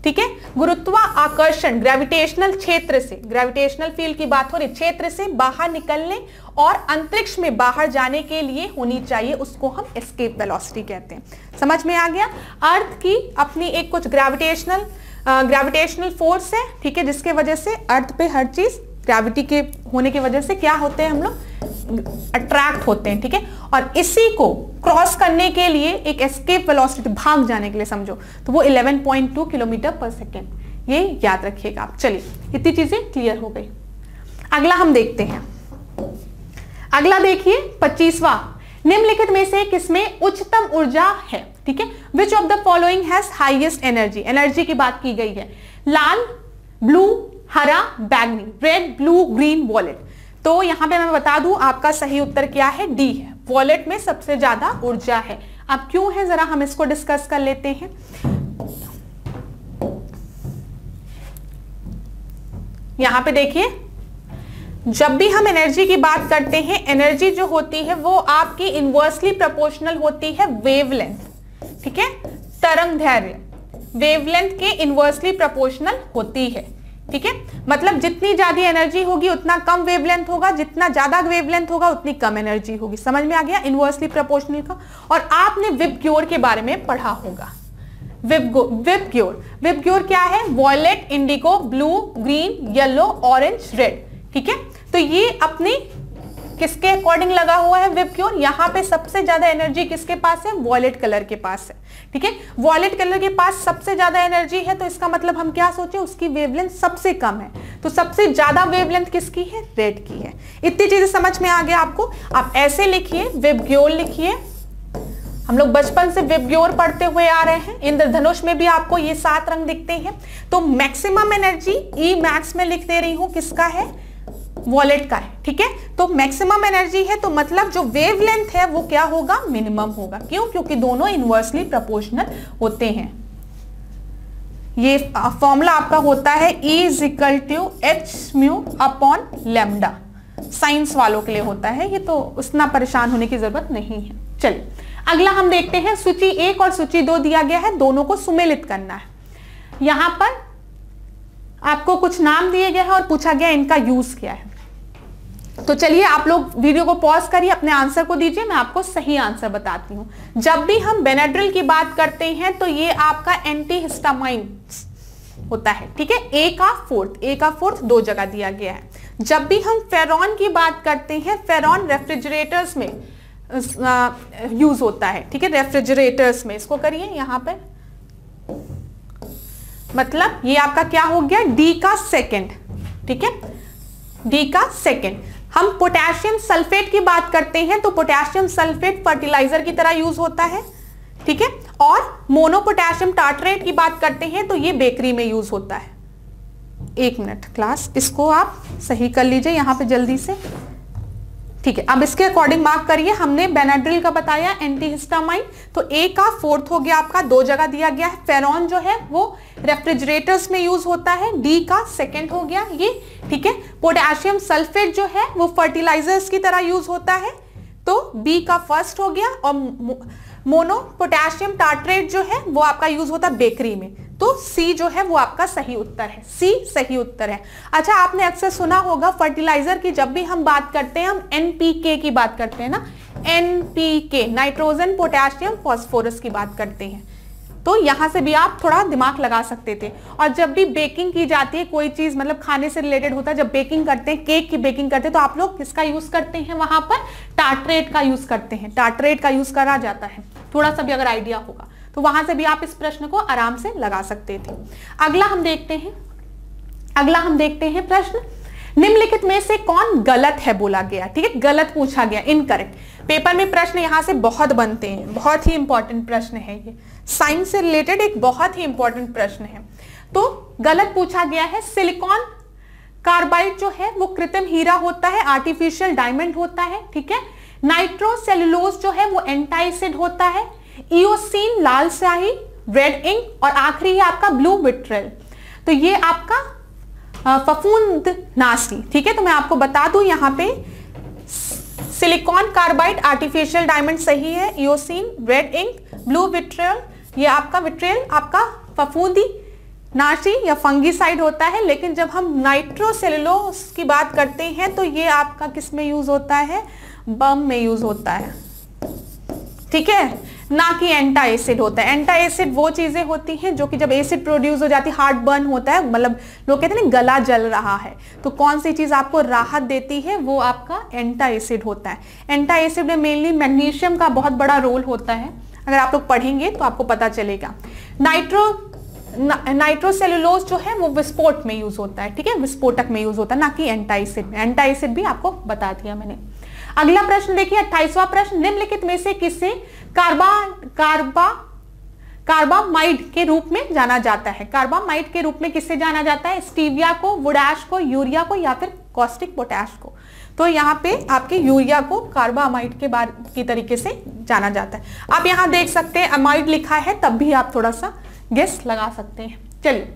ठीक है, गुरुत्वाकर्षण ग्रेविटेशनल क्षेत्र से, ग्रेविटेशनल फील्ड की बात हो रही, क्षेत्र से बाहर निकलने और अंतरिक्ष में बाहर जाने के लिए होनी चाहिए, उसको हम एस्केप वेलोसिटी कहते हैं। समझ में आ गया? अर्थ की अपनी एक कुछ ग्रेविटेशनल फोर्स है, ठीक है, जिसके वजह से अर्थ पे हर चीज ग्रेविटी के होने की वजह से क्या होते हैं, हम लोग अट्रैक्ट होते हैं, ठीक है, और इसी को क्रॉस करने के लिए एक एस्केप वेलोसिटी, भाग जाने के लिए समझो, तो वो 11.2 किलोमीटर पर सेकेंड, ये याद रखिएगा आप। चलिए इतनी चीजें क्लियर हो गई। अगला हम देखते हैं, अगला देखिए 25वां, निम्नलिखित में से किसमें उच्चतम ऊर्जा है? ठीक है, which of the following has highest energy? Energy की बात की गई है, लाल, ब्लू, हरा, बैगनी, रेड, ब्लू, ग्रीन, वॉलेट। तो यहां पे मैं बता दूं आपका सही उत्तर क्या है? डी है, वॉलेट में सबसे ज्यादा ऊर्जा है। अब क्यों है जरा हम इसको डिस्कस कर लेते हैं। यहां पे देखिए, जब भी हम एनर्जी की बात करते हैं, एनर्जी जो होती है वो आपकी इनवर्सली प्रोपोर्शनल होती है वेवलेंथ, ठीक है, तरंग दैर्घ्य वेवलेंथ के इनवर्सली प्रोपोर्शनल होती है, ठीक है, मतलब जितनी ज्यादा एनर्जी होगी उतना कम वेवलेंथ होगा, जितना ज्यादा वेवलेंथ होगा उतनी कम एनर्जी होगी। समझ में आ गया इनवर्सली प्रोपोर्शनल का? और आपने विबग्योर के बारे में पढ़ा होगा, विबग्योर क्या है? Violet, indigo, blue, green, yellow, orange, red, ठीक है, तो ये अपनी किसके अकॉर्डिंग लगा हुआ है विबग्योर? यहाँ पे सबसे ज्यादा एनर्जी किसके पास है? वॉयलेट कलर के पास है, ठीक है, वॉयलेट कलर के पास सबसे ज्यादा एनर्जी है, तो इसका मतलब हम क्या सोचे? उसकी वेवलेंथ सबसे कम है, तो सबसे ज्यादा वेवलेंथ किसकी है? रेड की है। इतनी चीजें समझ में आ गया आपको? आप ऐसे लिखिए, विबग्योर लिखिए, हम लोग बचपन से विबग्योर पढ़ते हुए आ रहे हैं। इंद्रधनुष में भी आपको ये 7 रंग दिखते हैं। तो मैक्सिमम एनर्जी ई मैक्स में लिख दे रही हूं, किसका है? वॉलेट का है, ठीक है, तो मैक्सिमम एनर्जी है, तो मतलब जो वेवलेंथ है वो क्या होगा? मिनिमम होगा। क्यों? क्योंकि दोनों इनवर्सली प्रोपोर्शनल होते हैं। ये फॉर्मूला आपका होता है E = h mu upon lambda, science वालों के लिए होता है, ये तो उतना परेशान होने की जरूरत नहीं है। चलिए अगला हम देखते हैं, सूची 1 और सूची 2 दिया गया है, दोनों को सुमेलित करना है। यहां पर आपको कुछ नाम दिए गए हैं और पूछा गया इनका यूज क्या है। तो चलिए आप लोग वीडियो को पॉज करिए, अपने आंसर को दीजिए, मैं आपको सही आंसर बताती हूं। जब भी हम बेनाड्रिल की बात करते हैं तो ये आपका एंटीहिस्टामाइन होता है, ठीक है। ए का फोर्थ 2 जगह दिया गया है। जब भी हम फेरॉन की बात करते हैं, फेरॉन रेफ्रिजरेटर्स में यूज होता है, ठीक है, रेफ्रिजरेटर्स में। इसको करिए यहां पे, मतलब ये आपका क्या हो गया, डी का सेकंड, ठीक है, डी का सेकंड। हम पोटेशियम सल्फेट की बात करते हैं तो पोटेशियम सल्फेट फर्टिलाइजर की तरह यूज होता है, ठीक है। और मोनोपोटेशियम टार्ट्रेट की बात करते हैं तो ये बेकरी में यूज होता है। 1 मिनट क्लास, इसको आप सही कर लीजिए यहां पे जल्दी से, ठीक है। अब इसके अकॉर्डिंग मार्क करिए, हमने बेनाड्रिल का बताया एंटीहिस्टामाइन, तो ए का फोर्थ हो गया आपका, 2 जगह दिया गया है। फेरॉन जो है वो रेफ्रिजरेटर्स में यूज होता है, डी का सेकंड हो गया ये, ठीक है। पोटेशियम सल्फेट जो है वो फर्टिलाइजर्स की तरह यूज होता है, तो बी का फर्स्ट हो गया। और मोनो पोटेशियम टार्ट्रेट जो है वो आपका यूज होता है बेकरी में, तो सी जो है वो आपका सही उत्तर है, सी सही उत्तर है। अच्छा, आपने अक्सर सुना होगा फर्टिलाइजर की जब भी हम बात करते हैं, हम एनपीके की बात करते हैं ना, एनपीके नाइट्रोजन पोटेशियम फास्फोरस की बात करते हैं, तो यहां से भी आप थोड़ा दिमाग लगा सकते थे। और जब भी बेकिंग की जाती है, कोई चीज मतलब खाने से रिलेटेड होता है, जब बेकिंग करते हैं, केक की बेकिंग करते हैं, तो आप लोग किसका यूज करते हैं, वहां पर टार्ट्रेट का यूज करते हैं, टार्ट्रेट का यूज करा जाता है। थोड़ा सा भी अगर आइडिया होगा तो वहां से भी आप इस प्रश्न को आराम से लगा सकते थे। अगला हम देखते हैं प्रश्न, निम्नलिखित में से कौन गलत है बोला गया, ठीक है, गलत पूछा गया, इनकरेक्ट। पेपर में प्रश्न यहां से बहुत बनते हैं, बहुत ही इंपॉर्टेंट प्रश्न है ये, साइंस से रिलेटेड एक बहुत ही इंपॉर्टेंट प्रश्न है। तो गलत पूछा गया है, सिलिकॉन कार्बाइड जो है वो कृत्रिम हीरा होता है, आर्टिफिशियल डायमंड होता है, ठीक है। नाइट्रोसेलुलोज जो है वो एंटाइसिड होता है, इओसिन लाल स्याही, रेड इंक, और आखिरी है आपका ब्लू विट्रिल, तो ये आपका फफूंदनाशी, ठीक है। तो मैं आपको बता दूं यहां पे सिलिकॉन कार्बाइड आर्टिफिशियल डायमंड सही है, इओसिन, रेड इंक, ब्लू विट्रिल, ये आपका विट्रिल आपका फफूंदी नाशी या फंगीसाइड होता है। लेकिन जब हम नाइट्रोसेलुलोज की बात करते हैं तो ये आपका किस में यूज होता है, बम में यूज होता है, ठीक है, ना कि एंटा एसिड होता है। एंटा एसिड वो चीजें होती हैं जो कि जब एसिड प्रोड्यूस हो जाती है, हार्ट बर्न होता है, मतलब लोग कहते हैं ना गला जल रहा है, तो कौन सी चीज आपको राहत देती है, वो आपका एंटा एसिड होता है। एंटा एसिड में मेनली मैग्नीशियम का बहुत बड़ा रोल होता है, अगर आप लोग पढ़ेंगे तो आपको पता चलेगा। नाइट्रोसेलुलोज जो है वो विस्फोट में यूज होता है, ठीक है, विस्फोटक में यूज होता है, ना कि एंटा एसिड में। एंटा एसिड भी आपको बता दिया मैंने। अगला प्रश्न देखिए, 28वां प्रश्न, निम्नलिखित में से किसे कार्बामाइड के रूप में जाना जाता है। कार्बामाइड के रूप में किससे जाना जाता है, स्टीविया को, वुड ऐश को, यूरिया को, या फिर कॉस्टिक पोटैश को। तो यहाँ पे आपके यूरिया को कार्बामाइड की तरीके से जाना जाता है। आप यहाँ देख सकते हैं अमाइड लिखा है, तब भी आप थोड़ा सा गेस लगा सकते हैं। चलिए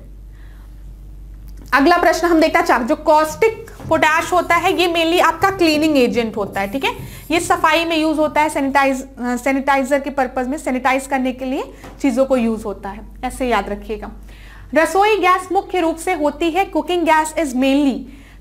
अगला प्रश्न हम देखते हैं, जो कॉस्टिक पोटैश होता है ये मेनली आपका क्लीनिंग एजेंट होता है, ठीक है, ये सफाई में यूज होता है, सैनिटाइजर के पर्पज में, सैनिटाइज करने के लिए चीजों को यूज होता है, ऐसे याद रखिएगा। रसोई गैस मुख्य रूप से होती है, cooking gas is mainly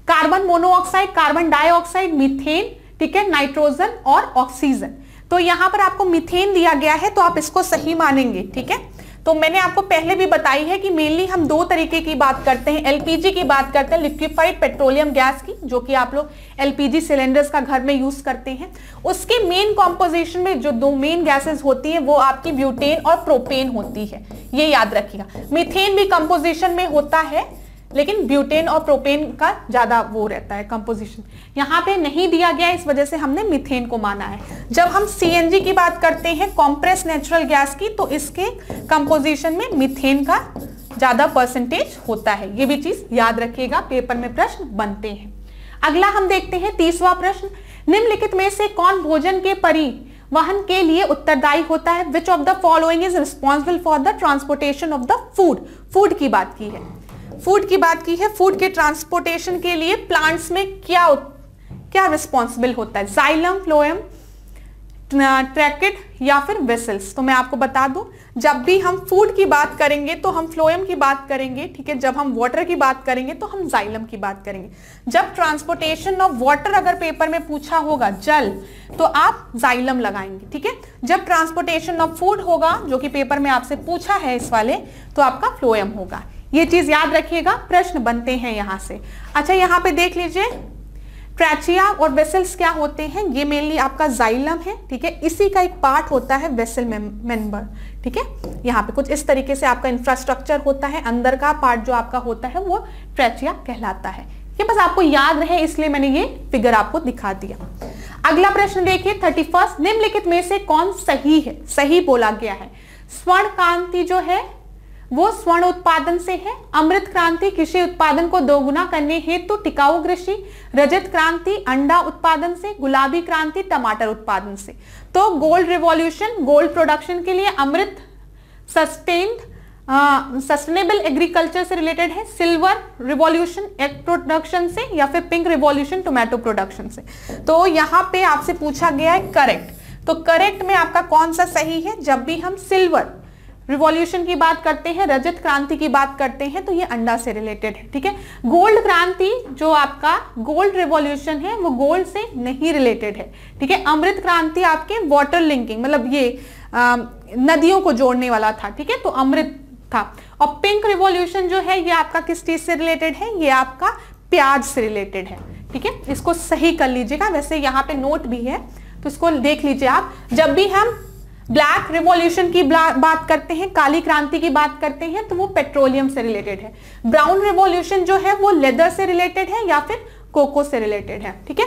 carbon monoxide, carbon dioxide, methane, ठीक है, नाइट्रोजन और ऑक्सीजन। तो यहां पर आपको मीथेन दिया गया है तो आप इसको सही मानेंगे, ठीक है। तो मैंने आपको पहले भी बताई है कि मेनली हम 2 तरीके की बात करते हैं, एलपीजी की बात करते हैं, लिक्विफाइड पेट्रोलियम गैस की, जो कि आप लोग एलपीजी सिलेंडर्स का घर में यूज करते हैं। उसके मेन कॉम्पोजिशन में जो 2 मेन गैसेस होती हैं वो आपकी ब्यूटेन और प्रोपेन होती है, ये याद रखिएगा। मीथेन भी कंपोजिशन में होता है, लेकिन ब्यूटेन और प्रोपेन का ज्यादा वो रहता है कंपोजिशन, यहाँ पे नहीं दिया गया, इस वजह से हमने मीथेन को माना है। जब हम सीएनजी की बात करते हैं, कॉम्प्रेस नेचुरल गैस की, तो इसके कंपोजिशन में मीथेन का ज्यादा परसेंटेज होता है, ये भी चीज याद रखिएगा, पेपर में प्रश्न बनते हैं। अगला हम देखते हैं 30वां प्रश्न, निम्नलिखित में से कौन भोजन के वहन के लिए उत्तरदायी होता है? Which of the following is responsible for the transportation of the food? Food की बात की है, फूड की बात की है। फूड के ट्रांसपोर्टेशन के लिए प्लांट्स में क्या रिस्पॉन्सिबल होता है? जाइलम, फ्लोएम, ट्रैकेट या फिर वेसल्स? तो मैं आपको बता दूं, जब भी हम फूड की बात करेंगे तो हम फ्लोएम की बात करेंगे, ठीक है। जब हम वाटर की बात करेंगे तो हम जाइलम की बात करेंगे। जब ट्रांसपोर्टेशन ऑफ वाटर अगर पेपर में पूछा होगा, जल, तो आप जाइलम लगाएंगे, ठीक है। जब ट्रांसपोर्टेशन ऑफ फूड होगा, जो कि पेपर में आपसे पूछा है इस वाले, तो आपका फ्लोएम होगा। ये चीज याद रखिएगा, प्रश्न बनते हैं यहां से। अच्छा, यहां पे देख लीजिए, ट्रैचिया और वेसल्स क्या होते हैं? ये मेनली आपका जाइलम है, ठीक है। इसी का एक पार्ट होता है वेसल मेंबर, ठीक है। यहाँ पे कुछ इस तरीके से आपका इंफ्रास्ट्रक्चर होता है, अंदर का पार्ट जो आपका होता है वो ट्रैचिया कहलाता है। ये बस आपको याद रहे इसलिए मैंने ये फिगर आपको दिखा दिया। अगला प्रश्न देखिए 31, निम्नलिखित में से कौन सही है? सही बोला गया है। स्वर्ण क्रांति जो है वो स्वर्ण उत्पादन से है। अमृत क्रांति कृषि उत्पादन को दोगुना करने हेतु टिकाऊ कृषि। रजत क्रांति अंडा उत्पादन से। गुलाबी क्रांति टमाटर उत्पादन से। तो गोल्ड रिवॉल्यूशन गोल्ड प्रोडक्शन के लिए, अमृत सस्टेनेबल एग्रीकल्चर से रिलेटेड है। सिल्वर रिवॉल्यूशन एग प्रोडक्शन से, या फिर पिंक रिवॉल्यूशन टोमेटो प्रोडक्शन से। तो यहां पे आपसे पूछा गया है करेक्ट, तो करेक्ट में आपका कौन सा सही है? जब भी हम सिल्वर रिवॉल्यूशन की बात करते हैं, रजत क्रांति की बात करते हैं, तो ये अंडा से रिलेटेड है, ठीक है। गोल्ड क्रांति जो आपका गोल्ड रिवॉल्यूशन है वो गोल्ड से नहीं रिलेटेड है, ठीक है। अमृत क्रांति आपके वाटर लिंकिंग, मतलब ये नदियों को जोड़ने वाला था, ठीक है, तो अमृत था। और पिंक रिवॉल्यूशन जो है ये आपका किस चीज से रिलेटेड है? ये आपका प्याज से रिलेटेड है, ठीक है। इसको सही कर लीजिएगा, वैसे यहाँ पे नोट भी है तो इसको देख लीजिए आप। जब भी हम ब्लैक रिवॉल्यूशन की बात करते हैं, काली क्रांति की बात करते हैं, तो वो पेट्रोलियम से रिलेटेड है। ब्राउन रिवॉल्यूशन जो है वो लेदर से रिलेटेड है या फिर कोको से रिलेटेड है, ठीक है।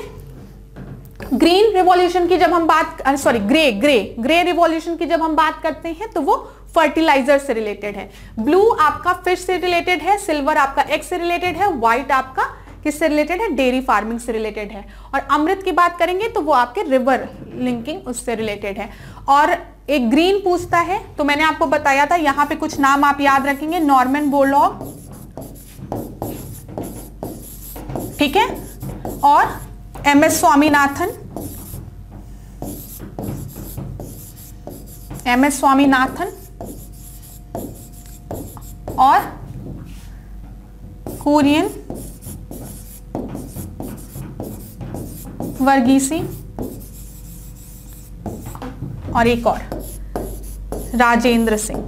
ग्रीन रिवॉल्यूशन की जब हम ग्रे रिवॉल्यूशन की जब हम बात करते हैं तो वो फर्टिलाइजर से रिलेटेड है। ब्लू आपका फिश से रिलेटेड है। सिल्वर आपका एग से रिलेटेड है। व्हाइट आपका किससे रिलेटेड है? डेयरी फार्मिंग से रिलेटेड है। और अमृत की बात करेंगे तो वो आपके रिवर लिंकिंग उससे रिलेटेड है। और एक ग्रीन पूछता है, तो मैंने आपको बताया था, यहां पे कुछ नाम आप याद रखेंगे, नॉर्मन बोरलॉग, ठीक है, और एमएस स्वामीनाथन, और कुरियन वर्गीसी, और एक और राजेंद्र सिंह।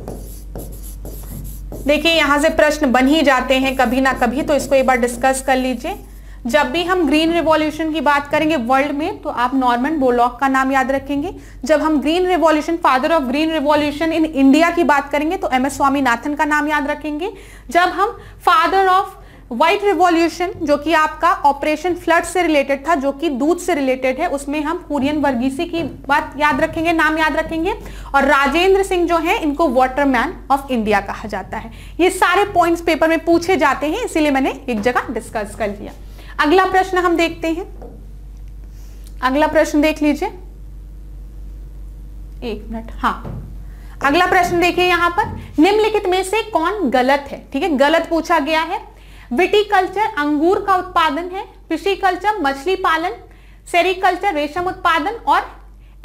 देखिए यहां से प्रश्न बन ही जाते हैं कभी ना कभी, तो इसको एक बार डिस्कस कर लीजिए। जब भी हम ग्रीन रिवॉल्यूशन की बात करेंगे वर्ल्ड में, तो आप नॉर्मन बोरलॉग का नाम याद रखेंगे। जब हम green revolution, father of green revolution in India की बात करेंगे तो एमएस स्वामीनाथन का नाम याद रखेंगे। जब हम फादर ऑफ व्हाइट रिवॉल्यूशन, जो कि आपका ऑपरेशन फ्लड से रिलेटेड था, जो कि दूध से रिलेटेड है, उसमें हम कुरियन वर्गीसी की बात याद रखेंगे, नाम याद रखेंगे। और राजेंद्र सिंह जो है, इनको वाटरमैन ऑफ इंडिया कहा जाता है। ये सारे पॉइंट्स पेपर में पूछे जाते हैं, इसीलिए मैंने एक जगह डिस्कस कर लिया। अगला प्रश्न हम देखते हैं। अगला प्रश्न देख लीजिए, एक मिनट, हाँ। अगला प्रश्न देखिए यहां पर, निम्नलिखित में से कौन गलत है? ठीक है, गलत पूछा गया है। विटीकल्चर अंगूर का उत्पादन है। पिशीकल्चर मछली पालन। सेरिकल्चर रेशम उत्पादन। और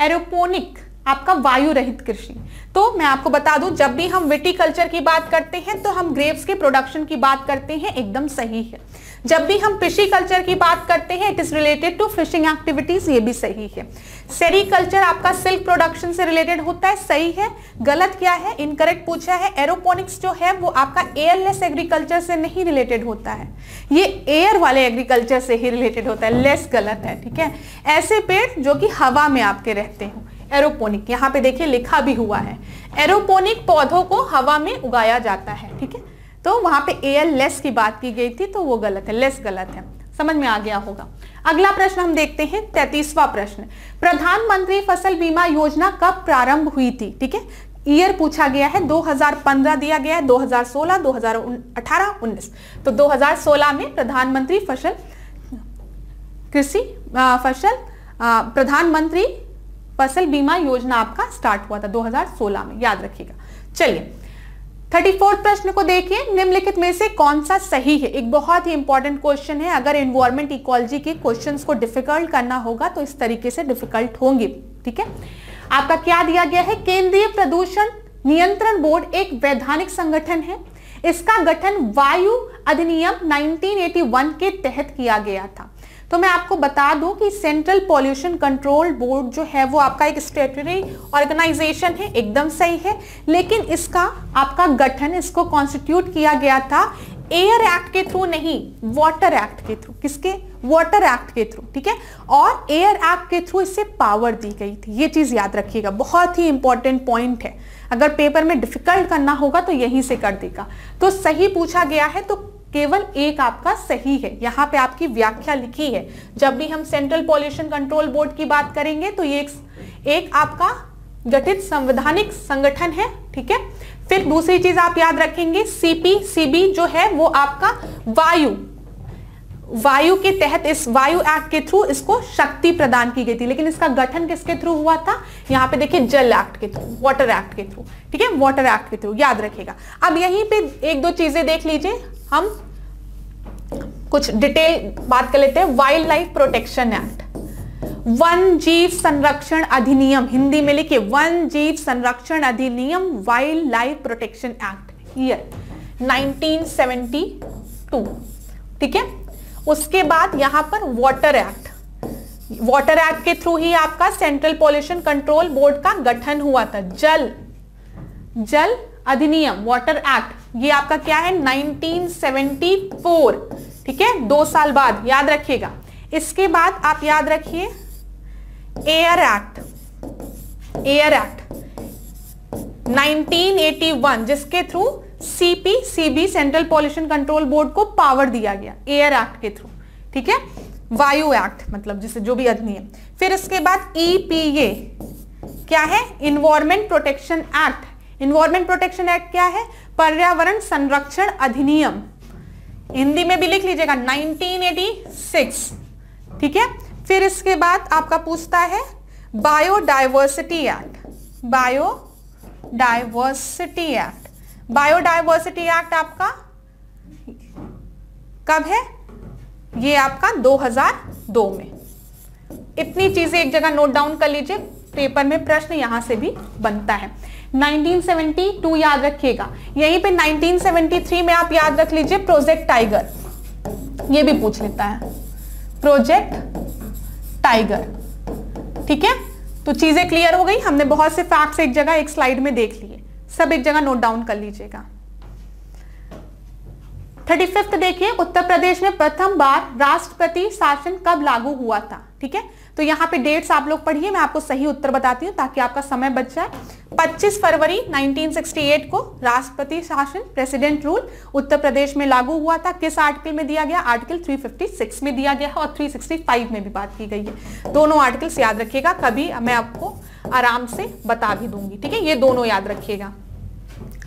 एरोपोनिक आपका वायु रहित कृषि। तो मैं आपको बता दूं, जब भी हम विटीकल्चर की बात करते हैं तो हम ग्रेप्स के प्रोडक्शन की बात करते हैं, एकदम सही है। जब भी हम पिशीकल्चर की बात करते हैं, it is related to fishing activities, ये भी सही है। सेरिकल्चर आपका सिल्क प्रोडक्शन से रिलेटेड होता है, सही है। गलत क्या है? इनकरेक्ट पूछा है। एरोपोनिक्स जो है वो आपका एयरलेस एग्रीकल्चर से नहीं रिलेटेड होता है, ये एयर वाले एग्रीकल्चर से ही रिलेटेड होता है। लेस गलत है, ठीक है। ऐसे पेड़ जो कि हवा में आपके रहते हो, एरोपोनिक, यहाँ पे देखिए लिखा भी हुआ है, एरोपोनिक पौधों को हवा में उगाया जाता है, ठीक है। तो वहां पे एयर लेस की बात की गई थी, तो वो गलत है, लेस गलत है। समझ में आ गया होगा। अगला प्रश्न हम देखते हैं, 33वां प्रश्न। प्रधानमंत्री फसल बीमा योजना कब प्रारंभ हुई थी? ठीक है, ईयर पूछा गया है, 2015 दिया गया है, 2016, 2018, 19। तो 2016 में प्रधानमंत्री फसल फसल बीमा योजना आपका स्टार्ट हुआ था 2016 में, याद रखिएगा। चलिए 34 प्रश्न को देखिए, निम्नलिखित में से कौन सा सही है। एक बहुत ही इंपॉर्टेंट क्वेश्चन है, अगर एनवायरमेंट इकोलॉजी के क्वेश्चंस को डिफिकल्ट करना होगा तो इस तरीके से डिफिकल्ट होंगे। ठीक है, आपका क्या दिया गया है, केंद्रीय प्रदूषण नियंत्रण बोर्ड एक वैधानिक संगठन है, इसका गठन वायु अधिनियम 1981 के तहत किया गया था। तो मैं आपको बता दूं कि सेंट्रल पॉल्यूशन कंट्रोल बोर्ड जो है वो आपका एक स्टैट्यूटरी ऑर्गेनाइजेशन है, एकदम सही है, लेकिन इसका आपका गठन, इसको कॉन्स्टिट्यूट किया गया था एयर एक्ट के थ्रू नहीं, वाटर एक्ट के थ्रू। किसके, वाटर एक्ट के थ्रू। ठीक है, और एयर एक्ट के थ्रू इसे पावर दी गई थी, ये चीज याद रखिएगा, बहुत ही इंपॉर्टेंट पॉइंट है। अगर पेपर में डिफिकल्ट करना होगा तो यहीं से कर देगा। तो सही पूछा गया है तो केवल एक आपका सही है, यहां पे आपकी व्याख्या लिखी है। जब भी हम सेंट्रल पॉल्यूशन कंट्रोल बोर्ड की बात करेंगे तो ये एक आपका गठित संवैधानिक संगठन है। ठीक है, फिर दूसरी चीज आप याद रखेंगे, सीपी जो है वो आपका वायु के तहत, इस वायु एक्ट के थ्रू इसको शक्ति प्रदान की गई थी, लेकिन इसका गठन किसके थ्रू हुआ था, यहाँ पे देखिए जल एक्ट के थ्रू, वाटर एक्ट के थ्रू। ठीक है, वाटर एक्ट के थ्रू, याद रखेगा। अब यहीं पे एक दो चीजें देख लीजिए, हम कुछ डिटेल बात कर लेते हैं। Wild life protection act, one जीव संरक्षण अधिनियम, हिंदी में लिखिए वन जीव संरक्षण अधिनियम, wild life protection act, year 1972। ठीक है, उसके बाद यहां पर वाटर एक्ट, वाटर एक्ट के थ्रू ही आपका सेंट्रल पॉल्यूशन कंट्रोल बोर्ड का गठन हुआ था। जल अधिनियम, वाटर एक्ट, ये आपका क्या है 1974। ठीक है, 2 साल बाद, याद रखिएगा। इसके बाद आप याद रखिए एयर एक्ट 1981, जिसके through CB central pollution control board को पावर दिया गया एयर एक्ट के थ्रू। ठीक है, वायु एक्ट मतलब जिसे जो भी अधिनियम। फिर इसके बाद EPA क्या है, environment protection act. Environment protection act क्या है, पर्यावरण संरक्षण अधिनियम, हिंदी में भी लिख लीजिएगा 1986। ठीक है, फिर इसके बाद आपका पूछता है बायोडायवर्सिटी एक्ट। बायोडायवर्सिटी एक्ट आपका कब है, ये आपका 2002 में। इतनी चीजें एक जगह नोट डाउन कर लीजिए, पेपर में प्रश्न यहां से भी बनता है। 1972 याद रखिएगा। यहीं पे 1973 में आप याद रख लीजिए प्रोजेक्ट टाइगर, ये भी पूछ लेता है प्रोजेक्ट टाइगर। ठीक है, तो चीजें क्लियर हो गई, हमने बहुत से फैक्ट्स एक जगह एक स्लाइड में देख लिए, सब एक जगह नोट डाउन कर लीजिएगा। 35 देखिए, उत्तर प्रदेश में प्रथम बार राष्ट्रपति शासन कब लागू हुआ था। ठीक है, तो यहां पे डेट्स आप लोग पढ़िए, मैं आपको सही उत्तर बताती हूं ताकि आपका समय बच जाए। 25 फरवरी 1968 को राष्ट्रपति शासन, प्रेसिडेंट रूल उत्तर प्रदेश में लागू हुआ था। किस आर्टिकल में दिया गया, आर्टिकल 356 में दिया गया है और 365 में भी बात की गई है। दोनों आर्टिकल्स याद रखिएगा, कभी मैं आपको आराम से बता भी दूंगी। ठीक है, ये दोनों याद रखिएगा।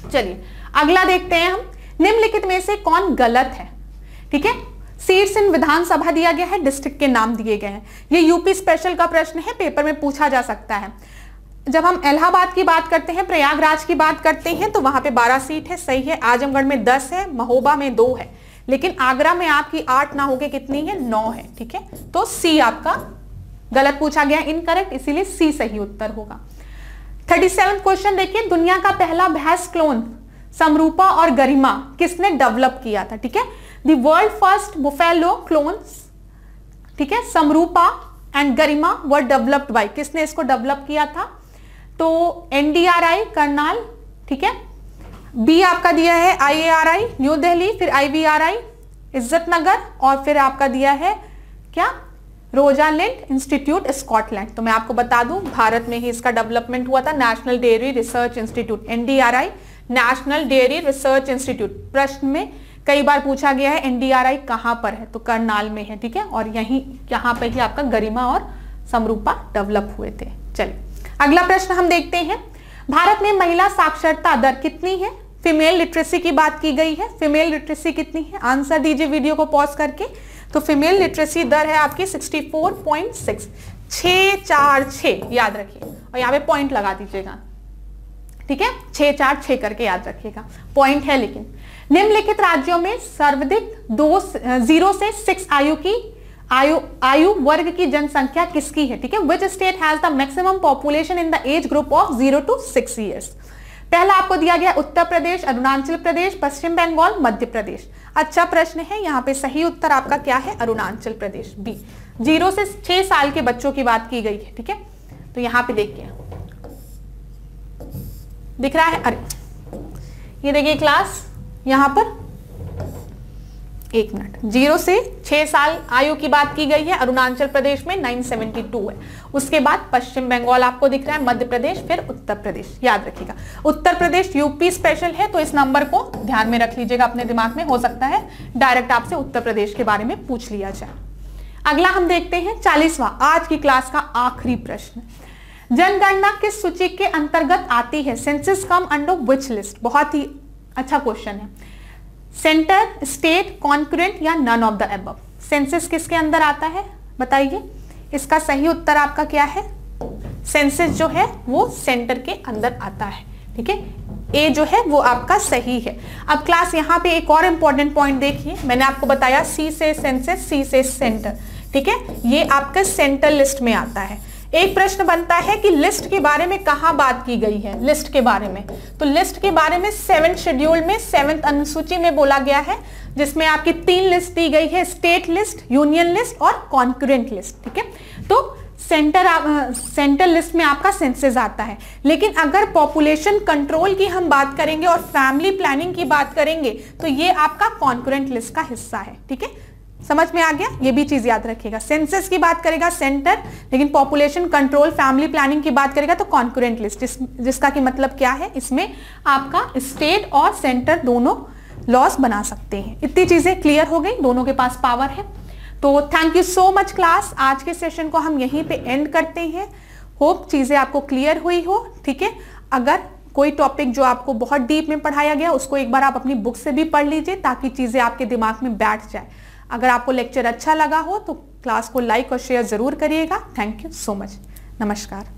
चलिए अगला देखते हैं हम, निम्नलिखित में से कौन गलत है। ठीक है, सीट्स इन विधानसभा दिया गया है, डिस्ट्रिक्ट के नाम दिए गए हैं। ये यूपी स्पेशल का प्रश्न है, पेपर में पूछा जा सकता है। जब हम इलाहाबाद की बात करते हैं, प्रयागराज की बात करते हैं तो वहां पे 12 सीट है, सही है। आजमगढ़ में 10 है, महोबा में 2 है, लेकिन आगरा में आपकी 8 ना होके कितनी है, 9 है। ठीक है, तो सी आपका गलत पूछा गया, इनकरेक्ट, इसीलिए सी सही उत्तर होगा। 37 क्वेश्चन देखिए, दुनिया का पहला भैंस क्लोन समरूपा और गरिमा किसने डेवलप किया था। ठीक है, the world first buffalo clones, ठीक है, Samrupa and Garima were developed by, किसने इसको डेवलप किया था, तो NDRI करनाल। ठीक है, बी आपका दिया है IARI न्यू दिल्ली, फिर IVRI इज्जतनगर, और फिर आपका दिया है क्या, रोजालिंड इंस्टीट्यूट स्कॉटलैंड। तो मैं आपको बता दूं भारत में ही इसका डेवलपमेंट हुआ था, national dairy research institute, NDRI national dairy research institute. प्रश्न में कई बार पूछा गया है NDRI कहां पर है, तो करनाल में है। ठीक है, और यहां पर ही आपका गरिमा और समरूपा डेवलप हुए थे। चलिए अगला प्रश्न हम देखते हैं, भारत में महिला साक्षरता दर कितनी है। फीमेल लिटरेसी की बात की गई है, फीमेल लिटरेसी कितनी है, आंसर दीजिए वीडियो को पॉज करके। तो फीमेल लिटरेसी दर है आपकी 64.6। 6 4 6 याद रखिए और यहाँ पे पॉइंट लगा दीजिएगा, ठीक है, 6 4 6 करके याद रखिएगा, पॉइंट है। लेकिन निम्नलिखित राज्यों में सर्वाधिक 0 से 6 आयु वर्ग की जनसंख्या किसकी है, ठीक है। Which state has the maximum population in the age group of 0 to 6 years। पहला आपको दिया गया उत्तर प्रदेश, अरुणाचल प्रदेश, पश्चिम बंगाल, मध्य प्रदेश। अच्छा प्रश्न है, यहाँ पे सही उत्तर आपका क्या है, अरुणाचल प्रदेश, बी। 0 से 6 साल के बच्चों की बात की गई है, ठीक है। तो यहाँ पे देखिए दिख रहा है, अरे ये देखिए क्लास, यहां पर 1 मिनट, 0 से 6 साल आयु की बात की गई है, अरुणाचल प्रदेश में 972 है। उसके बाद पश्चिम बंगाल आपको दिख रहा है, मध्य प्रदेश, फिर उत्तर प्रदेश, याद रखिएगा। उत्तर प्रदेश यूपी स्पेशल है, तो इस नंबर को ध्यान में रख लीजिएगा अपने दिमाग में, हो सकता है डायरेक्ट आपसे उत्तर प्रदेश के बारे में पूछ लिया जाए। अगला हम देखते हैं 40वां आज की क्लास का आखिरी प्रश्न। जनगणना किस सूची के अंतर्गत आती है, census come under which list. बहुत ही अच्छा क्वेश्चन है। सेंटर, स्टेट, कॉन्करेंट या none of the above. Census किसके अंदर आता है बताइए, इसका सही उत्तर आपका क्या है, सेंसस जो है वो सेंटर के अंदर आता है, ठीक है। ए जो है वो आपका सही है। अब क्लास यहाँ पे एक और इंपॉर्टेंट पॉइंट देखिए, मैंने आपको बताया सी से सेंसस, सी से सेंटर, ठीक है, ये आपका सेंटर लिस्ट में आता है। एक प्रश्न बनता है कि लिस्ट के बारे में कहां बात की गई है, लिस्ट के बारे में, तो लिस्ट के बारे में 7th शेड्यूल में 7th अनुसूची में बोला गया है, जिसमें आपकी 3 लिस्ट दी गई है, स्टेट लिस्ट, यूनियन लिस्ट और कॉन्करेंट लिस्ट, ठीक है। तो सेंटर लिस्ट में आपका सेंसस आता है। लेकिन अगर पॉपुलेशन कंट्रोल की हम बात करेंगे और फैमिली प्लानिंग की बात करेंगे तो ये आपका कॉन्करेंट लिस्ट का हिस्सा है, ठीक है। समझ में आ गया, ये भी चीज याद रखिएगा। सेंसस की बात करेगा सेंटर, लेकिन पॉपुलेशन कंट्रोल, फैमिली प्लानिंग की बात करेगा तो कॉन्करेंट लिस्ट, जिसका कि मतलब क्या है, इसमें आपका स्टेट और सेंटर दोनों लॉस बना सकते हैं। इतनी चीजें क्लियर हो गई, दोनों के पास पावर है। तो thank you so much class, आज के सेशन को हम यहीं पे एंड करते हैं। होप चीजें आपको क्लियर हुई हो, ठीक है। अगर कोई टॉपिक जो आपको बहुत डीप में पढ़ाया गया उसको एक बार आप अपनी बुक से भी पढ़ लीजिए, ताकि चीजें आपके दिमाग में बैठ जाए। अगर आपको लेक्चर अच्छा लगा हो तो क्लास को लाइक और शेयर जरूर करिएगा। थैंक यू सो मच, नमस्कार।